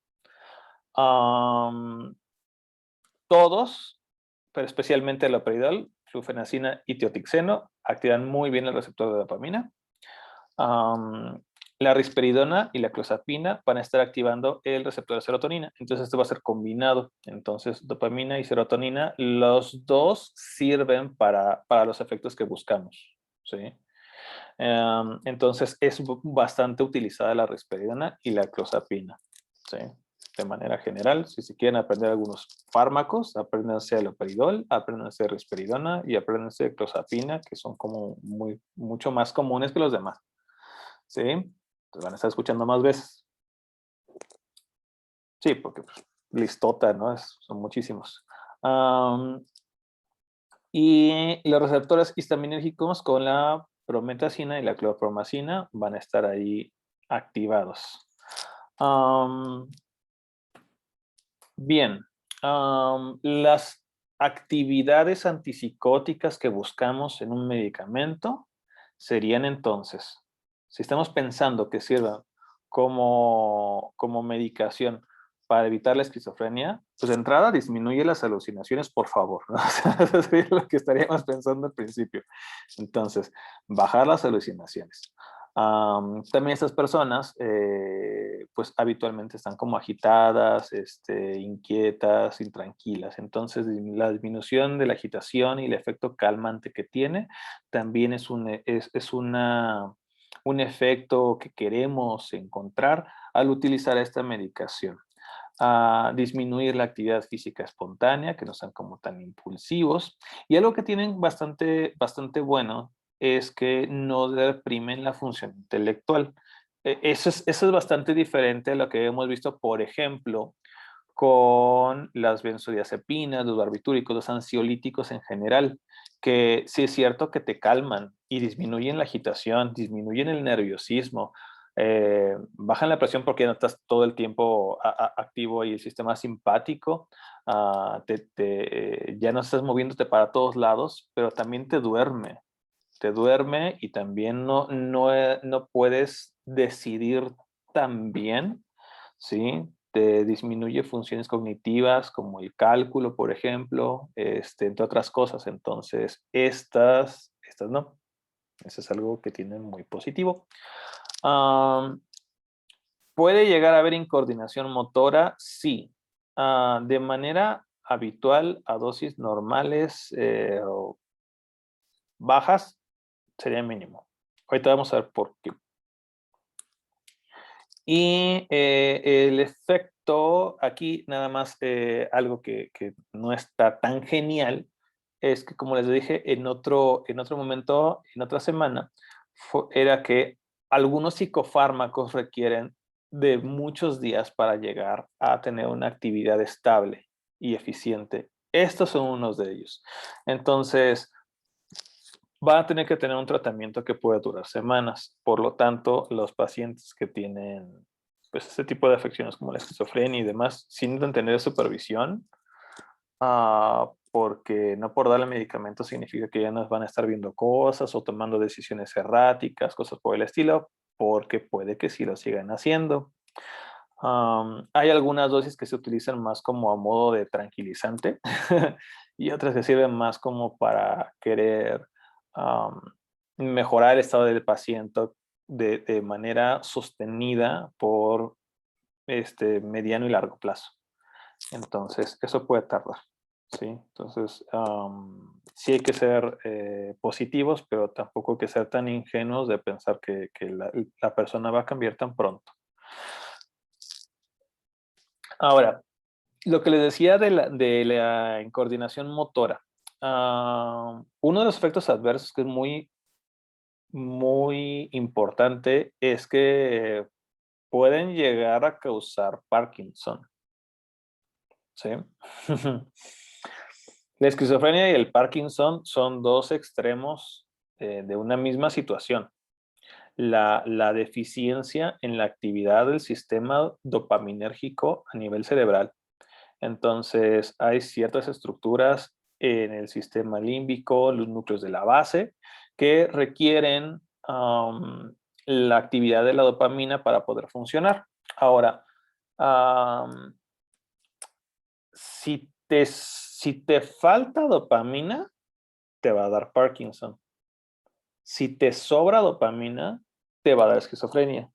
Todos, pero especialmente el loperidol, flufenacina y tiotixeno, activan muy bien el receptor de dopamina. La risperidona y la clozapina van a estar activando el receptor de serotonina. Entonces esto va a ser combinado. Entonces dopamina y serotonina, los dos sirven para los efectos que buscamos, ¿sí? Entonces es bastante utilizada la risperidona y la clozapina, ¿sí? De manera general, si se quieren aprender algunos fármacos, apréndanse el loperidol, apréndanse de risperidona y apréndanse de clozapina, que son como mucho más comunes que los demás. ¿Sí? Entonces van a estar escuchando más veces. Sí, porque pues, listota, ¿no? Son muchísimos. Y los receptores histaminérgicos con la prometacina y la clorpromazina van a estar ahí activados. Bien. Las actividades antipsicóticas que buscamos en un medicamento serían entonces, si estamos pensando que sirvan como medicación para evitar la esquizofrenia, pues de entrada disminuye las alucinaciones, por favor, ¿no? O sea, eso sería lo que estaríamos pensando al principio. Entonces, bajar las alucinaciones. También estas personas, pues habitualmente están como agitadas, inquietas, intranquilas. Entonces, la disminución de la agitación y el efecto calmante que tiene también es un efecto que queremos encontrar al utilizar esta medicación. Disminuir la actividad física espontánea, que no sean como tan impulsivos. Y algo que tienen bastante bueno es que no deprimen la función intelectual. Eso es bastante diferente a lo que hemos visto, por ejemplo, con las benzodiazepinas, los barbitúricos, los ansiolíticos en general, que sí es cierto que te calman y disminuyen la agitación, disminuyen el nerviosismo, bajan la presión porque no estás todo el tiempo activo y el sistema simpático, ya no estás moviéndote para todos lados, pero también te duerme y también no puedes decidir tan bien, ¿sí? Te disminuye funciones cognitivas como el cálculo, por ejemplo, entre otras cosas. Entonces, estas no. Eso es algo que tienen muy positivo. ¿Puede llegar a haber incoordinación motora? Sí. De manera habitual, a dosis normales o bajas, sería mínimo. Ahorita vamos a ver por qué. Y el efecto, aquí nada más algo que no está tan genial, es que como les dije en otro momento, en otra semana, era que algunos psicofármacos requieren de muchos días para llegar a tener una actividad estable y eficiente. Estos son unos de ellos. Entonces, va a tener que tener un tratamiento que puede durar semanas. Por lo tanto, los pacientes que tienen pues, este tipo de afecciones como la esquizofrenia y demás, sí necesitan tener supervisión, porque no por darle medicamento significa que ya nos van a estar viendo cosas o tomando decisiones erráticas, cosas por el estilo, porque puede que sí lo sigan haciendo. Hay algunas dosis que se utilizan más como a modo de tranquilizante y otras que sirven más como para querer mejorar el estado del paciente de manera sostenida por mediano y largo plazo. Entonces, eso puede tardar. ¿sí? Entonces, sí hay que ser positivos, pero tampoco hay que ser tan ingenuos de pensar que la persona va a cambiar tan pronto. Ahora, lo que les decía de la incoordinación motora. Uno de los efectos adversos que es muy, muy importante es que pueden llegar a causar Parkinson. ¿Sí? La esquizofrenia y el Parkinson son dos extremos de una misma situación. La deficiencia en la actividad del sistema dopaminérgico a nivel cerebral. Entonces, hay ciertas estructuras en el sistema límbico, los núcleos de la base, que requieren la actividad de la dopamina para poder funcionar. Ahora, si te falta dopamina, te va a dar Parkinson. Si te sobra dopamina, te va a dar esquizofrenia.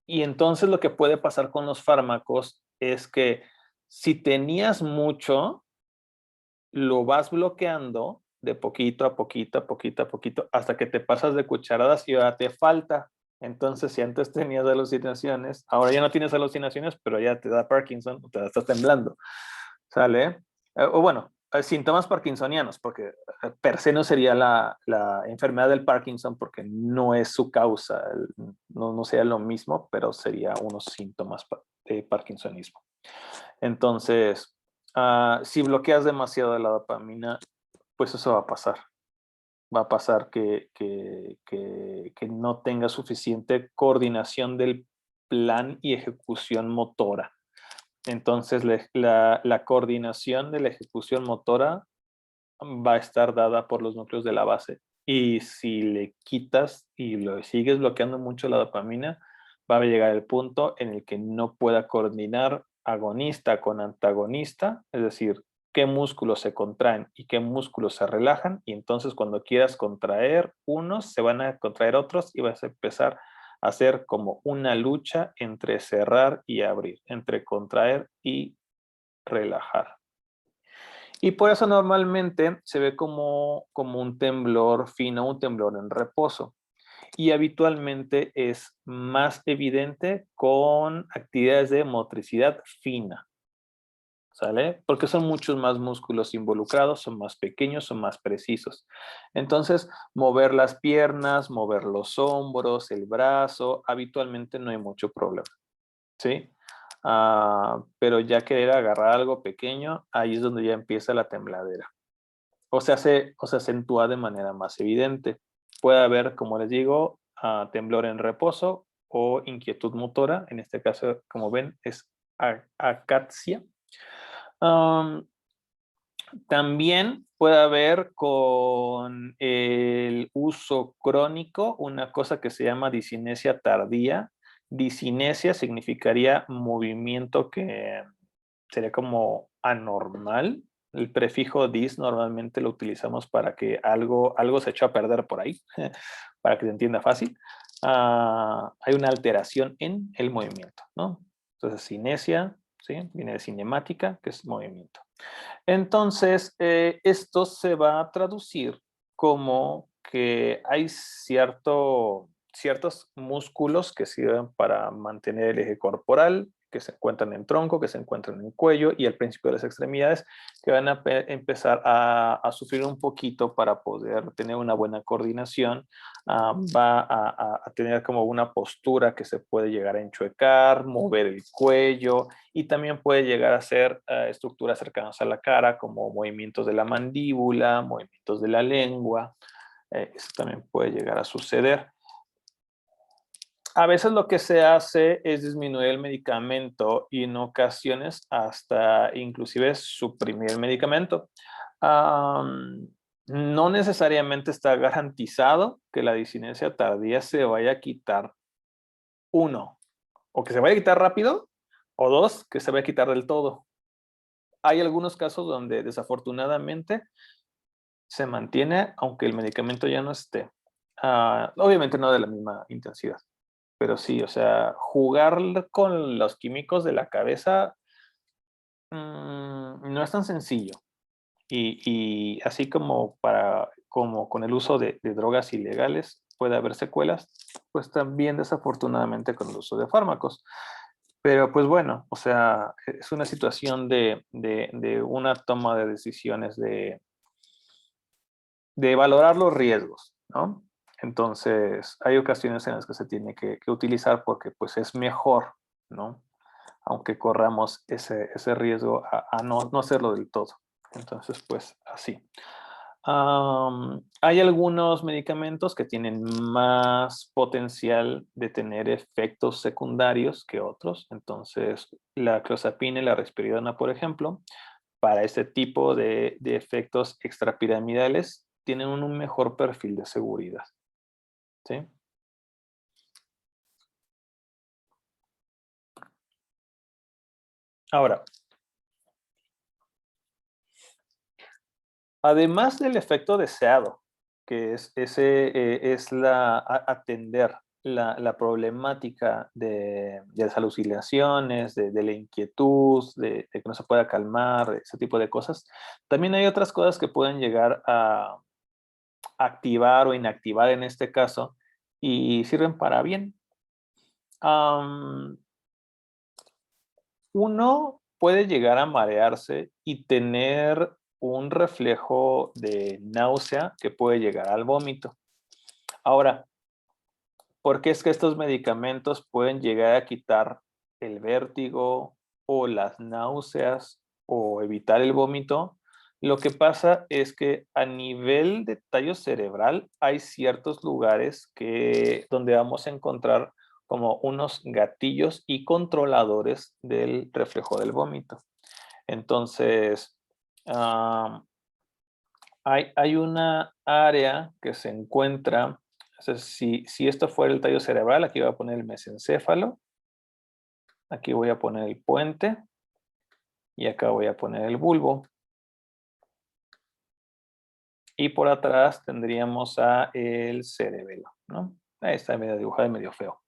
Y entonces lo que puede pasar con los fármacos es que si tenías mucho, lo vas bloqueando de poquito a poquito, a poquito a poquito, hasta que te pasas de cucharadas y ahora te falta. Entonces, si antes tenías alucinaciones, ahora ya no tienes alucinaciones, pero ya te da Parkinson, te estás temblando. ¿Sale? O bueno, síntomas parkinsonianos, porque per se no sería la enfermedad del Parkinson, porque no es su causa, no sería lo mismo, pero sería unos síntomas de parkinsonismo. Entonces, si bloqueas demasiado la dopamina, pues eso va a pasar. Va a pasar que no tenga suficiente coordinación del plan y ejecución motora. Entonces, la coordinación de la ejecución motora va a estar dada por los núcleos de la base. Y si le quitas y lo sigues bloqueando mucho la dopamina, va a llegar el punto en el que no pueda coordinar agonista con antagonista, es decir, qué músculos se contraen y qué músculos se relajan, y entonces cuando quieras contraer unos, se van a contraer otros y vas a empezar a hacer como una lucha entre cerrar y abrir, entre contraer y relajar. Y por eso normalmente se ve como un temblor fino, un temblor en reposo. Y habitualmente es más evidente con actividades de motricidad fina. ¿Sale? Porque son muchos más músculos involucrados, son más pequeños, son más precisos. Entonces, mover las piernas, mover los hombros, el brazo, habitualmente no hay mucho problema. ¿Sí? Pero ya querer agarrar algo pequeño, ahí es donde ya empieza la tembladera. O se acentúa de manera más evidente. Puede haber, como les digo, temblor en reposo o inquietud motora. En este caso, como ven, es acaxia. También puede haber con el uso crónico una cosa que se llama disinesia tardía. Disinesia significaría movimiento que sería como anormal. El prefijo dis normalmente lo utilizamos para que algo se echó a perder por ahí, para que se entienda fácil. Hay una alteración en el movimiento, ¿no? Entonces, cinesia, ¿sí? Viene de cinemática, que es movimiento. Entonces, esto se va a traducir como que hay ciertos músculos que sirven para mantener el eje corporal, que se encuentran en tronco, que se encuentran en cuello y al principio de las extremidades, que van a empezar a sufrir un poquito para poder tener una buena coordinación. Va a tener como una postura que se puede llegar a enchuecar, mover el cuello, y también puede llegar a ser estructuras cercanas a la cara, como movimientos de la mandíbula, movimientos de la lengua. Eso también puede llegar a suceder. A veces lo que se hace es disminuir el medicamento y en ocasiones hasta inclusive suprimir el medicamento. No necesariamente está garantizado que la disinesia tardía se vaya a quitar. Uno, o que se vaya a quitar rápido, o dos, que se vaya a quitar del todo. Hay algunos casos donde desafortunadamente se mantiene aunque el medicamento ya no esté. Obviamente no de la misma intensidad. Pero sí, o sea, jugar con los químicos de la cabeza no es tan sencillo. Y así como con el uso de drogas ilegales puede haber secuelas, pues también desafortunadamente con el uso de fármacos. Pero pues bueno, o sea, es una situación de una toma de decisiones de valorar los riesgos, ¿no? Entonces, hay ocasiones en las que se tiene que utilizar porque pues es mejor, ¿no? Aunque corramos ese riesgo a no hacerlo del todo. Entonces, pues así. Hay algunos medicamentos que tienen más potencial de tener efectos secundarios que otros. Entonces, la clozapina y la risperidona, por ejemplo, para este tipo de efectos extrapiramidales, tienen un mejor perfil de seguridad. ¿Sí? Ahora, además del efecto deseado, que es atender la problemática de las alucinaciones, de la inquietud, de que no se pueda calmar, ese tipo de cosas, también hay otras cosas que pueden llegar a activar o inactivar en este caso y sirven para bien. Uno puede llegar a marearse y tener un reflejo de náusea que puede llegar al vómito. Ahora, ¿por qué es que estos medicamentos pueden llegar a quitar el vértigo o las náuseas o evitar el vómito? Lo que pasa es que a nivel de tallo cerebral hay ciertos lugares donde vamos a encontrar como unos gatillos y controladores del reflejo del vómito. Entonces, hay una área que se encuentra, o sea, si esto fuera el tallo cerebral, aquí voy a poner el mesencéfalo, aquí voy a poner el puente y acá voy a poner el bulbo. Y por atrás tendríamos a el cerebelo, ¿no? Ahí está medio dibujado y medio feo.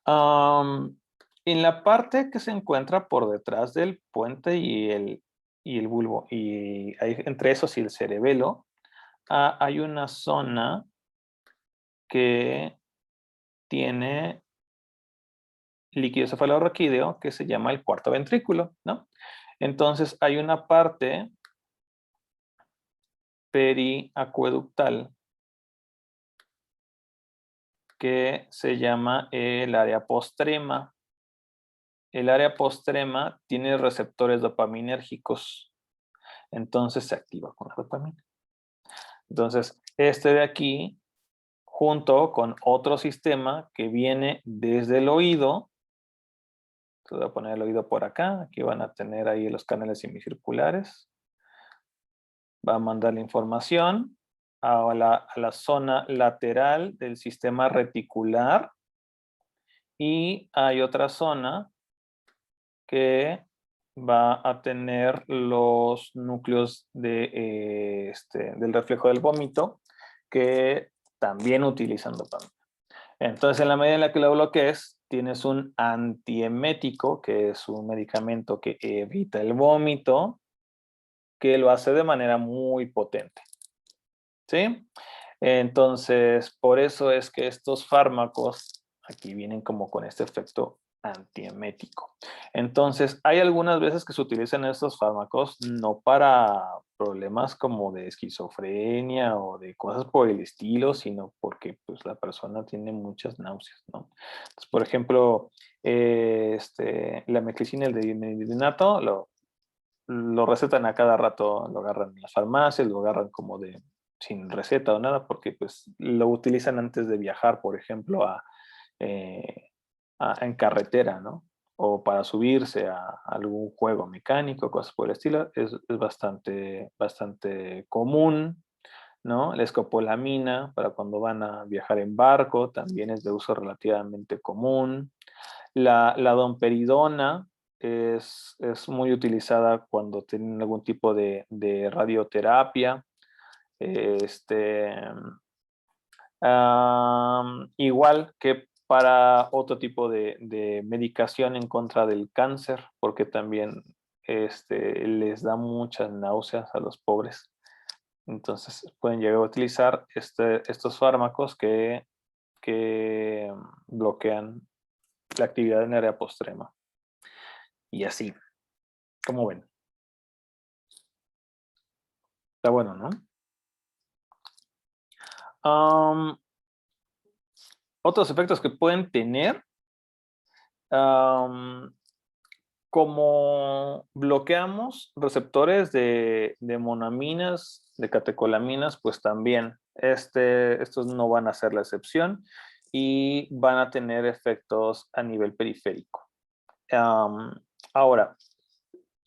En la parte que se encuentra por detrás del puente y el bulbo, y entre esos y el cerebelo, hay una zona que tiene líquido cefalorraquídeo que se llama el cuarto ventrículo, ¿no? Entonces hay una parte periacueductal que se llama el área postrema. El área postrema tiene receptores dopaminérgicos, entonces se activa con la dopamina. Entonces, este de aquí, junto con otro sistema que viene desde el oído, voy a poner el oído por acá, aquí van a tener ahí los canales semicirculares, va a mandar la información a la zona lateral del sistema reticular y hay otra zona que va a tener los núcleos del reflejo del vómito que también utilizan dopamina. Entonces, en la medida en la que lo bloquees, tienes un antiemético, que es un medicamento que evita el vómito, que lo hace de manera muy potente. ¿Sí? Entonces, por eso es que estos fármacos aquí vienen como con este efecto antiemético. Entonces, hay algunas veces que se utilizan estos fármacos no para problemas como de esquizofrenia o de cosas por el estilo, sino porque pues, la persona tiene muchas náuseas, ¿no? Entonces, por ejemplo, la meclicina y el didinato lo recetan a cada rato, lo agarran en las farmacias, lo agarran como sin receta o nada, porque pues lo utilizan antes de viajar, por ejemplo, en carretera, ¿no? O para subirse a algún juego mecánico, cosas por el estilo, es bastante común, ¿no? La escopolamina para cuando van a viajar en barco también es de uso relativamente común. La domperidona es muy utilizada cuando tienen algún tipo de radioterapia. Igual que para otro tipo de medicación en contra del cáncer, porque también les da muchas náuseas a los pobres. Entonces pueden llegar a utilizar estos fármacos que bloquean la actividad en área postrema. Y así, como ven. Está bueno, ¿no? Otros efectos que pueden tener, como bloqueamos receptores de monaminas, de catecolaminas, pues también estos no van a ser la excepción y van a tener efectos a nivel periférico. Ahora,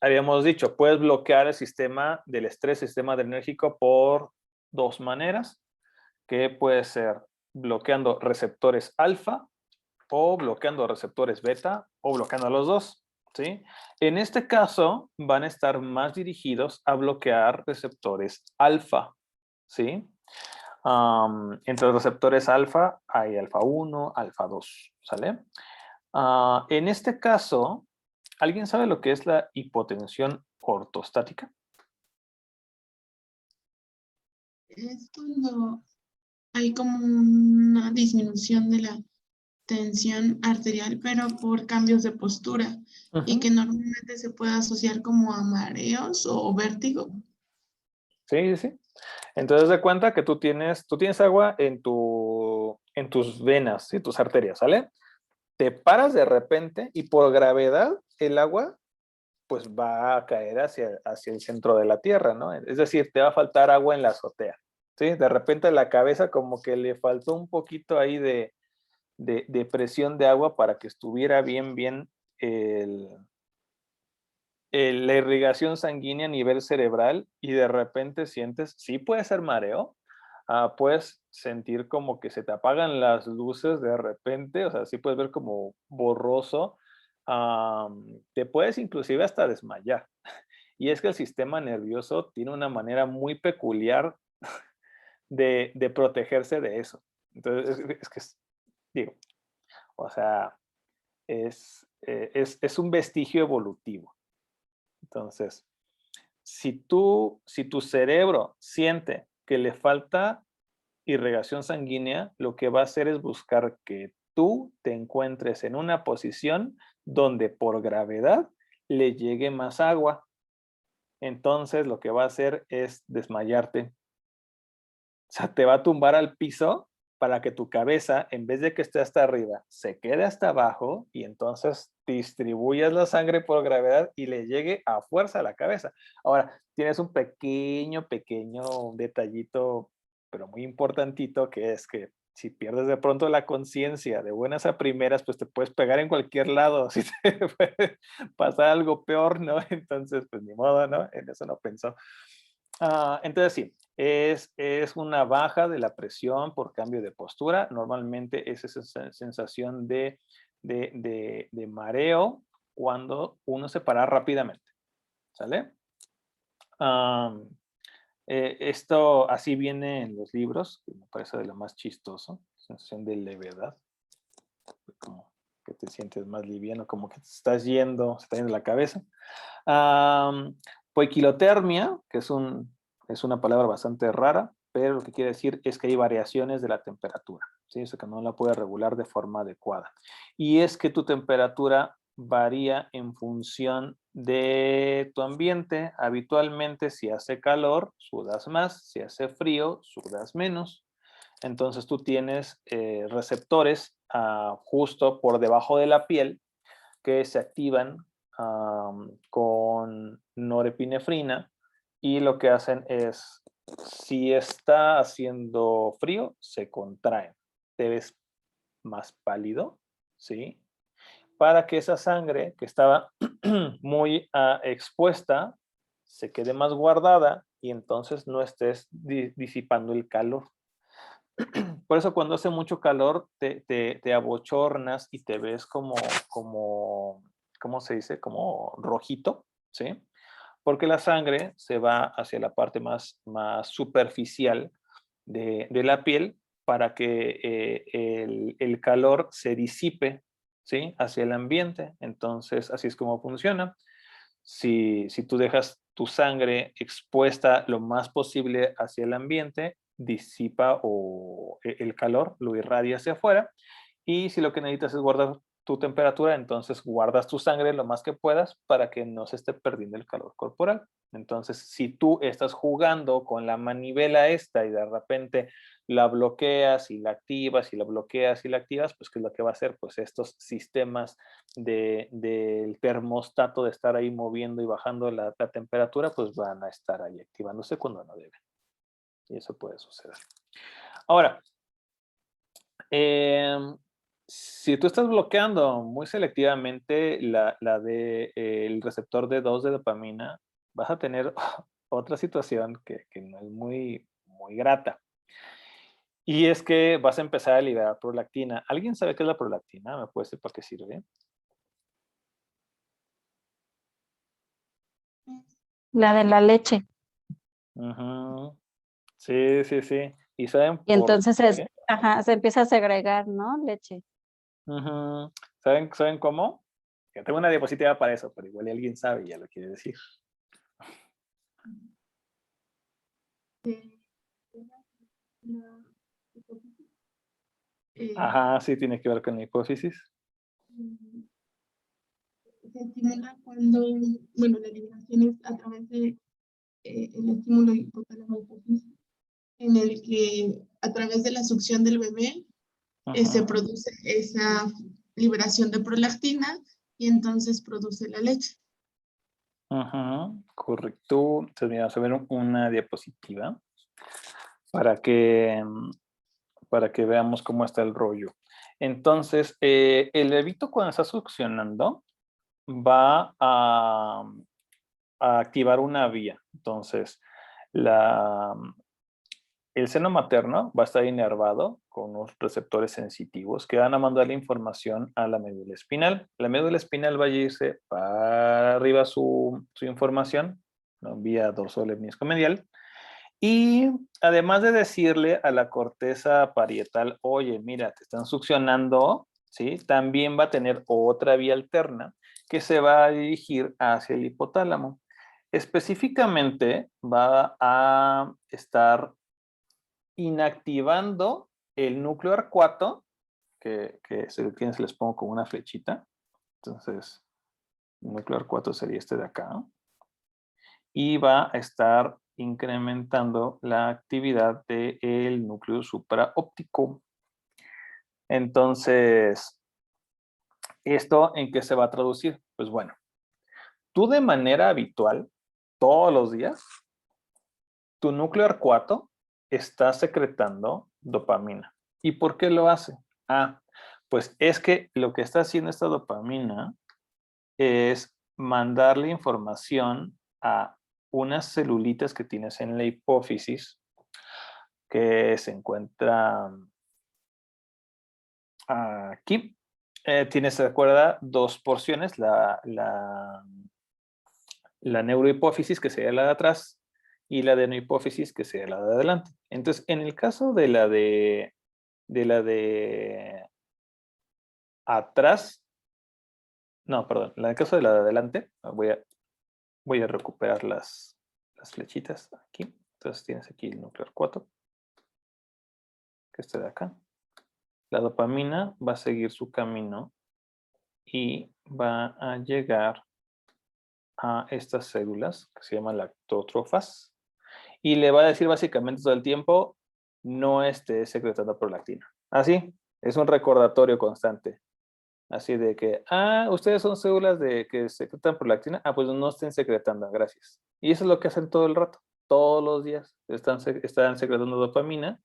habíamos dicho, puedes bloquear el sistema del estrés, sistema adrenérgico por dos maneras, que puede ser bloqueando receptores alfa o bloqueando receptores beta o bloqueando los dos, ¿sí? En este caso van a estar más dirigidos a bloquear receptores alfa, ¿sí? Entre los receptores alfa hay alfa 1, alfa 2, ¿sale? En este caso, ¿alguien sabe lo que es la hipotensión ortostática? Es cuando hay como una disminución de la tensión arterial, pero por cambios de postura y que normalmente se puede asociar como a mareos o vértigo. Sí, sí. Entonces, de cuenta que tú tienes agua en tus venas y tus arterias, ¿sale? Te paras de repente y por gravedad el agua pues va a caer hacia el centro de la tierra, ¿no? Es decir, te va a faltar agua en la azotea, ¿sí? De repente la cabeza como que le faltó un poquito ahí de presión de agua para que estuviera bien la irrigación sanguínea a nivel cerebral y de repente sientes, sí puede ser mareo, puedes sentir como que se te apagan las luces de repente, o sea, sí puedes ver como borroso, te puedes inclusive hasta desmayar. Y es que el sistema nervioso tiene una manera muy peculiar de protegerse de eso. Entonces, es que, digo, o sea, es un vestigio evolutivo. Entonces, si tu cerebro siente que le falta irrigación sanguínea, lo que va a hacer es buscar que tú te encuentres en una posición donde por gravedad le llegue más agua. Entonces, lo que va a hacer es desmayarte. O sea, te va a tumbar al piso para que tu cabeza, en vez de que esté hasta arriba, se quede hasta abajo y entonces distribuyas la sangre por gravedad y le llegue a fuerza a la cabeza. Ahora, tienes un pequeño detallito, pero muy importantito, que es que si pierdes de pronto la conciencia de buenas a primeras, pues te puedes pegar en cualquier lado, si te puede pasar algo peor, ¿no? Entonces, pues ni modo, ¿no? En eso no pensó. Entonces sí, es una baja de la presión por cambio de postura. Normalmente es esa sensación de mareo cuando uno se para rápidamente. ¿Sale? Esto así viene en los libros, que me parece de lo más chistoso. Sensación de levedad. Como que te sientes más liviano, como que te estás yendo, se está yendo la cabeza. Poiquilotermia, que es una palabra bastante rara, pero lo que quiere decir es que hay variaciones de la temperatura, ¿sí? Eso que no la puedes regular de forma adecuada. Y es que tu temperatura varía en función de tu ambiente. Habitualmente, si hace calor, sudas más, si hace frío, sudas menos. Entonces tú tienes receptores justo por debajo de la piel que se activan con norepinefrina y lo que hacen es, si está haciendo frío, se contraen. Te ves más pálido, ¿sí? Para que esa sangre que estaba muy expuesta se quede más guardada y entonces no estés disipando el calor. Por eso cuando hace mucho calor te abochornas y te ves como, ¿cómo se dice? Como rojito, ¿sí? Porque la sangre se va hacia la parte más superficial de la piel para que el calor se disipe, ¿sí? Hacia el ambiente. Entonces, así es como funciona. si tú dejas tu sangre expuesta lo más posible hacia el ambiente, disipa el calor, lo irradia hacia afuera. Y si lo que necesitas es guardar tu temperatura, entonces guardas tu sangre lo más que puedas para que no se esté perdiendo el calor corporal. Entonces, si tú estás jugando con la manivela esta y de repente la bloqueas y la activas y la bloqueas y la activas, pues ¿qué es lo que va a hacer? Pues estos sistemas del termostato de estar ahí moviendo y bajando la temperatura, pues van a estar ahí activándose cuando no deben. Y eso puede suceder. Ahora, si tú estás bloqueando muy selectivamente el receptor D2 de dopamina, vas a tener otra situación que no es muy grata. Y es que vas a empezar a liberar prolactina. ¿Alguien sabe qué es la prolactina? ¿Me puede decir para qué sirve? La de la leche. Ujú. Sí, sí, sí. ¿Y saben Y por entonces qué? se empieza a segregar, ¿no? Leche. Ujú. ¿Saben cómo? Yo tengo una diapositiva para eso, pero igual alguien sabe y ya lo quiere decir. Ajá, sí, tiene que ver con la hipófisis. Se estimula cuando, bueno, la liberación es a través de el estímulo hipotálamo hipófisis, en el que a través de la succión del bebé se Ajá. produce esa liberación de prolactina y entonces produce la leche. Ajá, correcto. Entonces, mira, vamos a ver una diapositiva para que, para que veamos cómo está el rollo. Entonces, el bebito cuando está succionando va a activar una vía. Entonces, el seno materno va a estar inervado con unos receptores sensitivos que van a mandar la información a la médula espinal. La médula espinal va a irse para arriba su información, ¿no? Vía dorsolemniscomedial. Y además de decirle a la corteza parietal, oye, mira, te están succionando, ¿sí? También va a tener otra vía alterna que se va a dirigir hacia el hipotálamo. Específicamente va a estar inactivando el núcleo arcuato, que se les pongo como una flechita. Entonces, el núcleo arcuato sería este de acá. Y va a estar incrementando la actividad del núcleo supraóptico. Entonces, ¿esto en qué se va a traducir? Pues bueno, tú de manera habitual, todos los días, tu núcleo arcuato está secretando dopamina. ¿Y por qué lo hace? Ah, pues es que lo que está haciendo esta dopamina es mandarle información a unas celulitas que tienes en la hipófisis que se encuentran aquí. Tienes, ¿se acuerda? Dos porciones, la neurohipófisis, que sería la de atrás, y la adenohipófisis, que sería la de adelante. Entonces, en el caso de la de atrás, no, perdón, en el caso de la de adelante, voy a recuperar las flechitas aquí. Entonces tienes aquí el núcleo 4, que está de acá. La dopamina va a seguir su camino y va a llegar a estas células que se llaman lactótrofas y le va a decir básicamente todo el tiempo, no esté secretando prolactina. Así, es un recordatorio constante. Así de que, ustedes son células que secretan prolactina, pues no estén secretando, gracias. Y eso es lo que hacen todo el rato, todos los días. Están secretando dopamina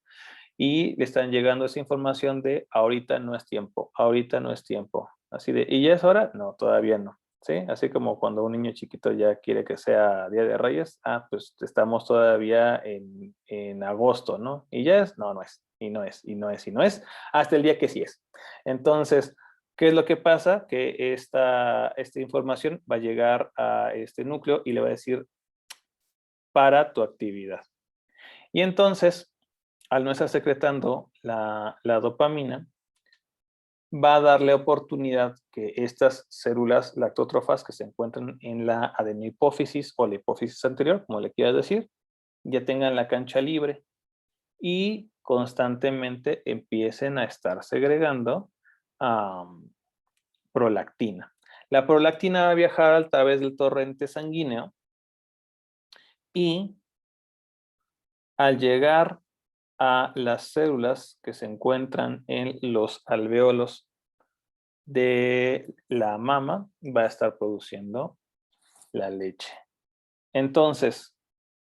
y le están llegando esa información de ahorita no es tiempo, ahorita no es tiempo. Así de, ¿y ya es hora? No, todavía no. ¿Sí? Así como cuando un niño chiquito ya quiere que sea Día de Reyes, pues estamos todavía en agosto, ¿no? Y ya es, no, no es, y no es, y no es, y no es, hasta el día que sí es. Entonces, ¿qué es lo que pasa? Que esta información va a llegar a este núcleo y le va a decir, para tu actividad. Y entonces, al no estar secretando la dopamina, va a darle oportunidad que estas células lactótrofas que se encuentran en la adenohipófisis o la hipófisis anterior, como le quieras decir, ya tengan la cancha libre y constantemente empiecen a estar segregando prolactina. La prolactina va a viajar a través del torrente sanguíneo y al llegar a las células que se encuentran en los alvéolos de la mama, va a estar produciendo la leche. Entonces,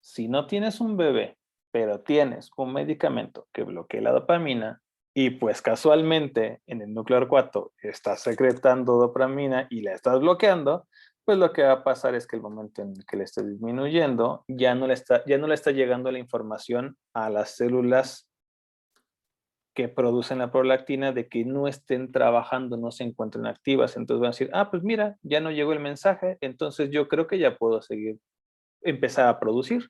si no tienes un bebé, pero tienes un medicamento que bloquee la dopamina y pues casualmente en el núcleo R4 estás secretando dopamina y la estás bloqueando, pues lo que va a pasar es que el momento en el que le esté disminuyendo, ya no le está llegando la información a las células que producen la prolactina de que no estén trabajando, no se encuentren activas. Entonces van a decir, pues mira, ya no llegó el mensaje, entonces yo creo que ya puedo empezar a producir.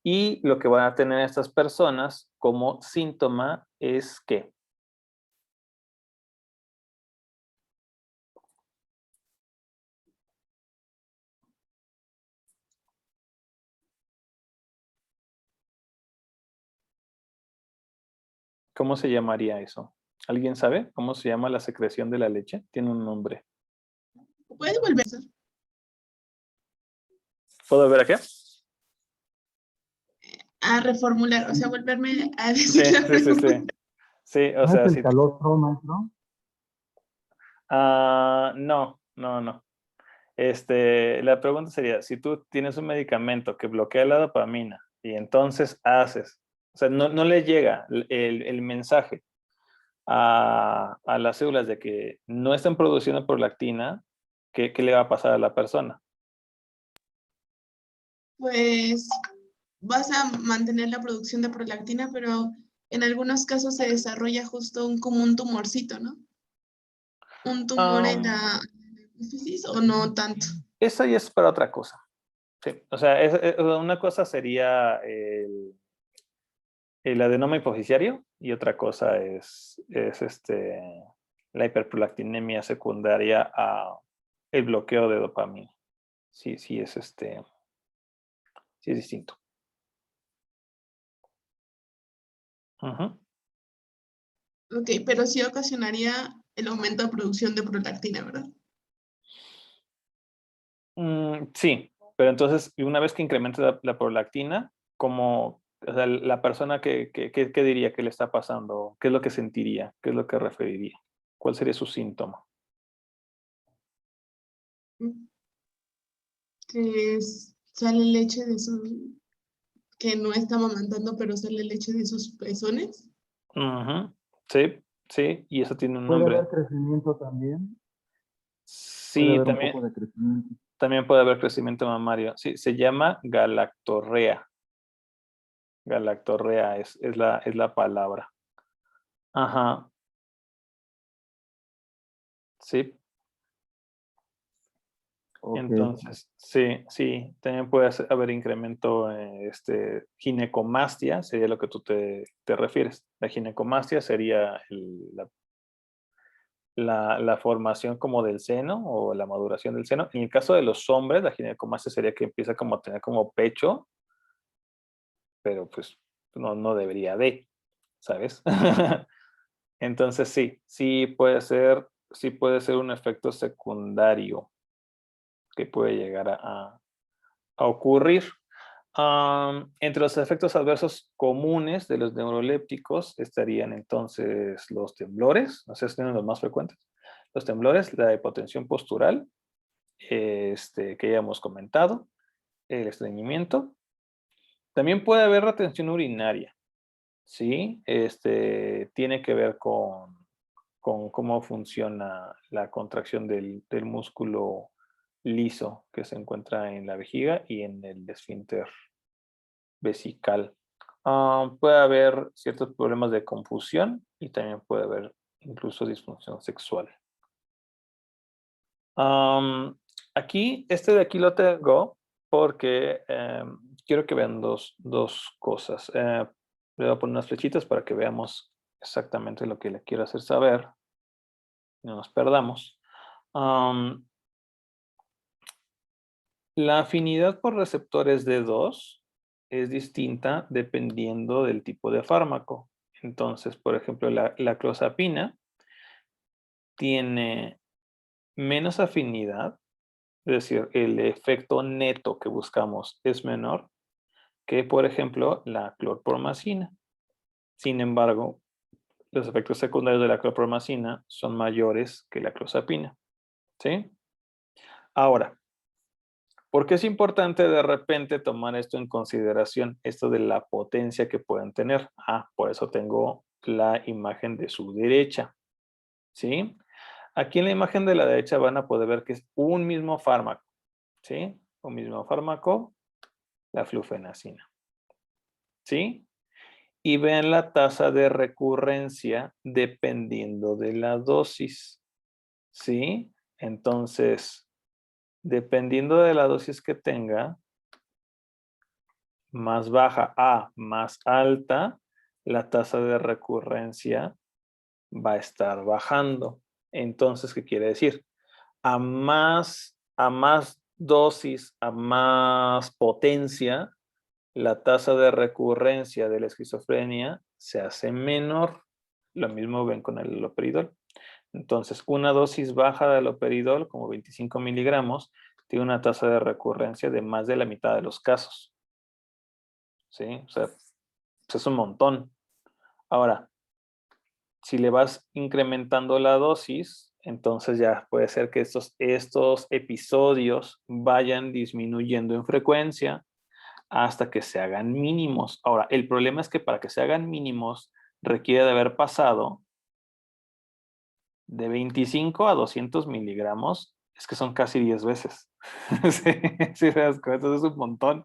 Y lo que van a tener estas personas como síntoma es que ¿cómo se llamaría eso? ¿Alguien sabe cómo se llama la secreción de la leche? Tiene un nombre. ¿Puedes volver a hacer? ¿Puedo ver acá? A reformular, o sea, volverme a Sí, decir la sí, sí, pregunta? sí. Sí, o ¿No sea, es sí. el calostro, maestro? No, no, no. La pregunta sería, si tú tienes un medicamento que bloquea la dopamina y entonces o sea, no le llega el mensaje a las células de que no están produciendo prolactina, ¿qué le va a pasar a la persona? Pues vas a mantener la producción de prolactina, pero en algunos casos se desarrolla justo como un tumorcito, ¿no? Un tumor en la hipófisis o no tanto. Eso ya es para otra cosa. Sí, o sea, una cosa sería el adenoma hipofisiario y otra cosa es la hiperprolactinemia secundaria a el bloqueo de dopamina. Sí, sí es distinto. Ujú. Ok, pero sí ocasionaría el aumento de producción de prolactina, ¿verdad? Sí, pero entonces una vez que incremente la prolactina, o sea, la persona ¿qué diría que le está pasando? ¿Qué es lo que sentiría? ¿Qué es lo que referiría? ¿Cuál sería su síntoma? Que sale leche de su, que no está amamantando, pero sale leche de sus pezones. Ujú. Sí, sí, y eso tiene un ¿Puede nombre. haber crecimiento también? Puede Sí, haber un poco de crecimiento. también puede haber crecimiento mamario. Sí, se llama galactorrea. Galactorrea es la palabra. Ajá, sí. Ok. Entonces, sí, sí, también puede haber incremento, ginecomastia, sería lo que tú te refieres. La ginecomastia sería la formación como del seno o la maduración del seno. En el caso de los hombres, la ginecomastia sería que empieza como a tener como pecho, pero pues no debería de, ¿sabes? Entonces sí puede ser un efecto secundario que puede llegar a ocurrir. Entre los efectos adversos comunes de los neurolépticos estarían entonces los temblores, no sé si son los más frecuentes, los temblores, la hipotensión postural, que ya hemos comentado, el estreñimiento. También puede haber retención urinaria, ¿sí? Tiene que ver con cómo funciona la contracción del músculo liso que se encuentra en la vejiga y en el esfínter vesical. Puede haber ciertos problemas de confusión y también puede haber incluso disfunción sexual. Aquí, de aquí lo tengo porque quiero que vean dos cosas. Le voy a poner unas flechitas para que veamos exactamente lo que le quiero hacer saber. no nos perdamos. La afinidad por receptores D2 es distinta dependiendo del tipo de fármaco. Entonces, por ejemplo, la clozapina tiene menos afinidad, es decir, el efecto neto que buscamos es menor que, por ejemplo, la clorpromacina. Sin embargo, los efectos secundarios de la clorpromacina son mayores que la clozapina. ¿Sí? Ahora, ¿por qué es importante de repente tomar esto en consideración? Esto de la potencia que pueden tener. Por eso tengo la imagen de su derecha. ¿Sí? Aquí en la imagen de la derecha van a poder ver que es un mismo fármaco. ¿Sí? Un mismo fármaco, la flufenacina. ¿Sí? Y vean la tasa de recurrencia dependiendo de la dosis. ¿Sí? Entonces, dependiendo de la dosis que tenga, más baja a más alta, la tasa de recurrencia va a estar bajando. Entonces, ¿qué quiere decir? A más dosis, a más potencia, la tasa de recurrencia de la esquizofrenia se hace menor. Lo mismo ven con el haloperidol. Entonces, una dosis baja de haloperidol, como 25 miligramos, tiene una tasa de recurrencia de más de la mitad de los casos. ¿Sí? O sea, pues es un montón. Ahora, si le vas incrementando la dosis, entonces ya puede ser que estos episodios vayan disminuyendo en frecuencia hasta que se hagan mínimos. Ahora, el problema es que para que se hagan mínimos requiere de haber pasado de 25 a 200 miligramos, es que son casi 10 veces. Sí, sí, te das cuenta, es un montón.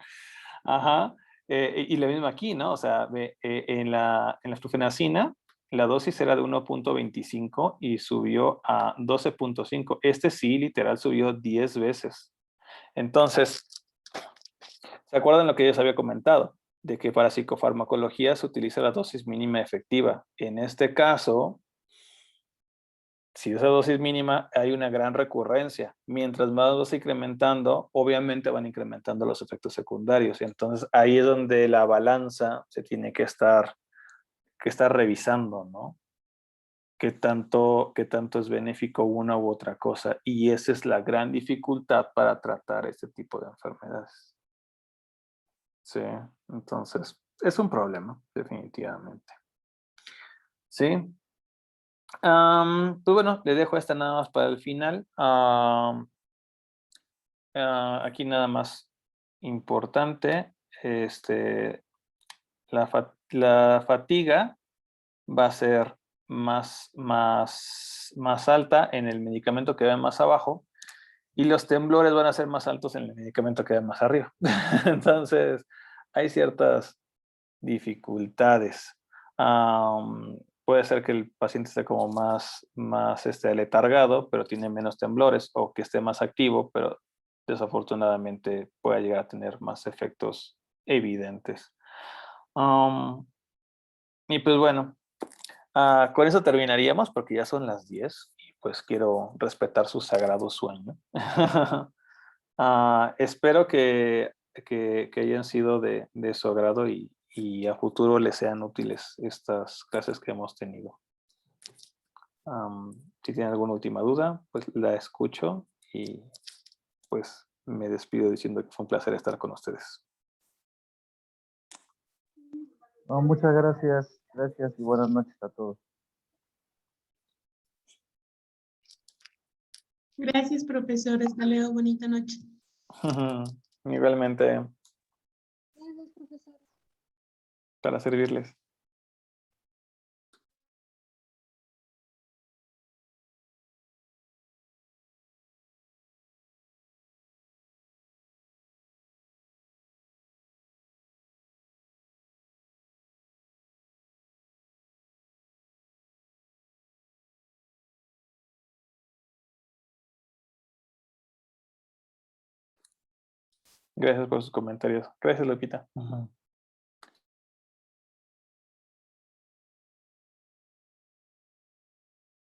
Ajá. Y lo mismo aquí, ¿no? O sea, en la flufenacina, la dosis era de 1.25 y subió a 12.5. Este sí, literal, subió 10 veces. Entonces, ¿se acuerdan lo que yo les había comentado? De que para psicofarmacología se utiliza la dosis mínima efectiva. En este caso, si esa dosis mínima hay una gran recurrencia. Mientras más vas incrementando, obviamente van incrementando los efectos secundarios. Entonces ahí es donde la balanza se tiene que estar revisando, ¿no? Qué tanto es benéfico una u otra cosa? Y esa es la gran dificultad para tratar este tipo de enfermedades. Sí, entonces es un problema, definitivamente. Sí. Pues bueno, le dejo esta nada más para el final. Aquí nada más importante, la fatiga va a ser más alta en el medicamento que ve más abajo y los temblores van a ser más altos en el medicamento que ve más arriba. Entonces, hay ciertas dificultades. Puede ser que el paciente esté como más aletargado, pero tiene menos temblores, o que esté más activo, pero desafortunadamente pueda llegar a tener más efectos evidentes. Y pues bueno, con eso terminaríamos porque ya son las 10 y pues quiero respetar su sagrado sueño. Espero que hayan sido de su agrado y a futuro les sean útiles estas clases que hemos tenido. Si tienen alguna última duda, pues la escucho y pues me despido diciendo que fue un placer estar con ustedes. No, muchas gracias. Gracias y buenas noches a todos. Gracias, profesor. Hasta luego. Bonita noche. Igualmente, para servirles. Gracias por sus comentarios. Gracias, Lupita.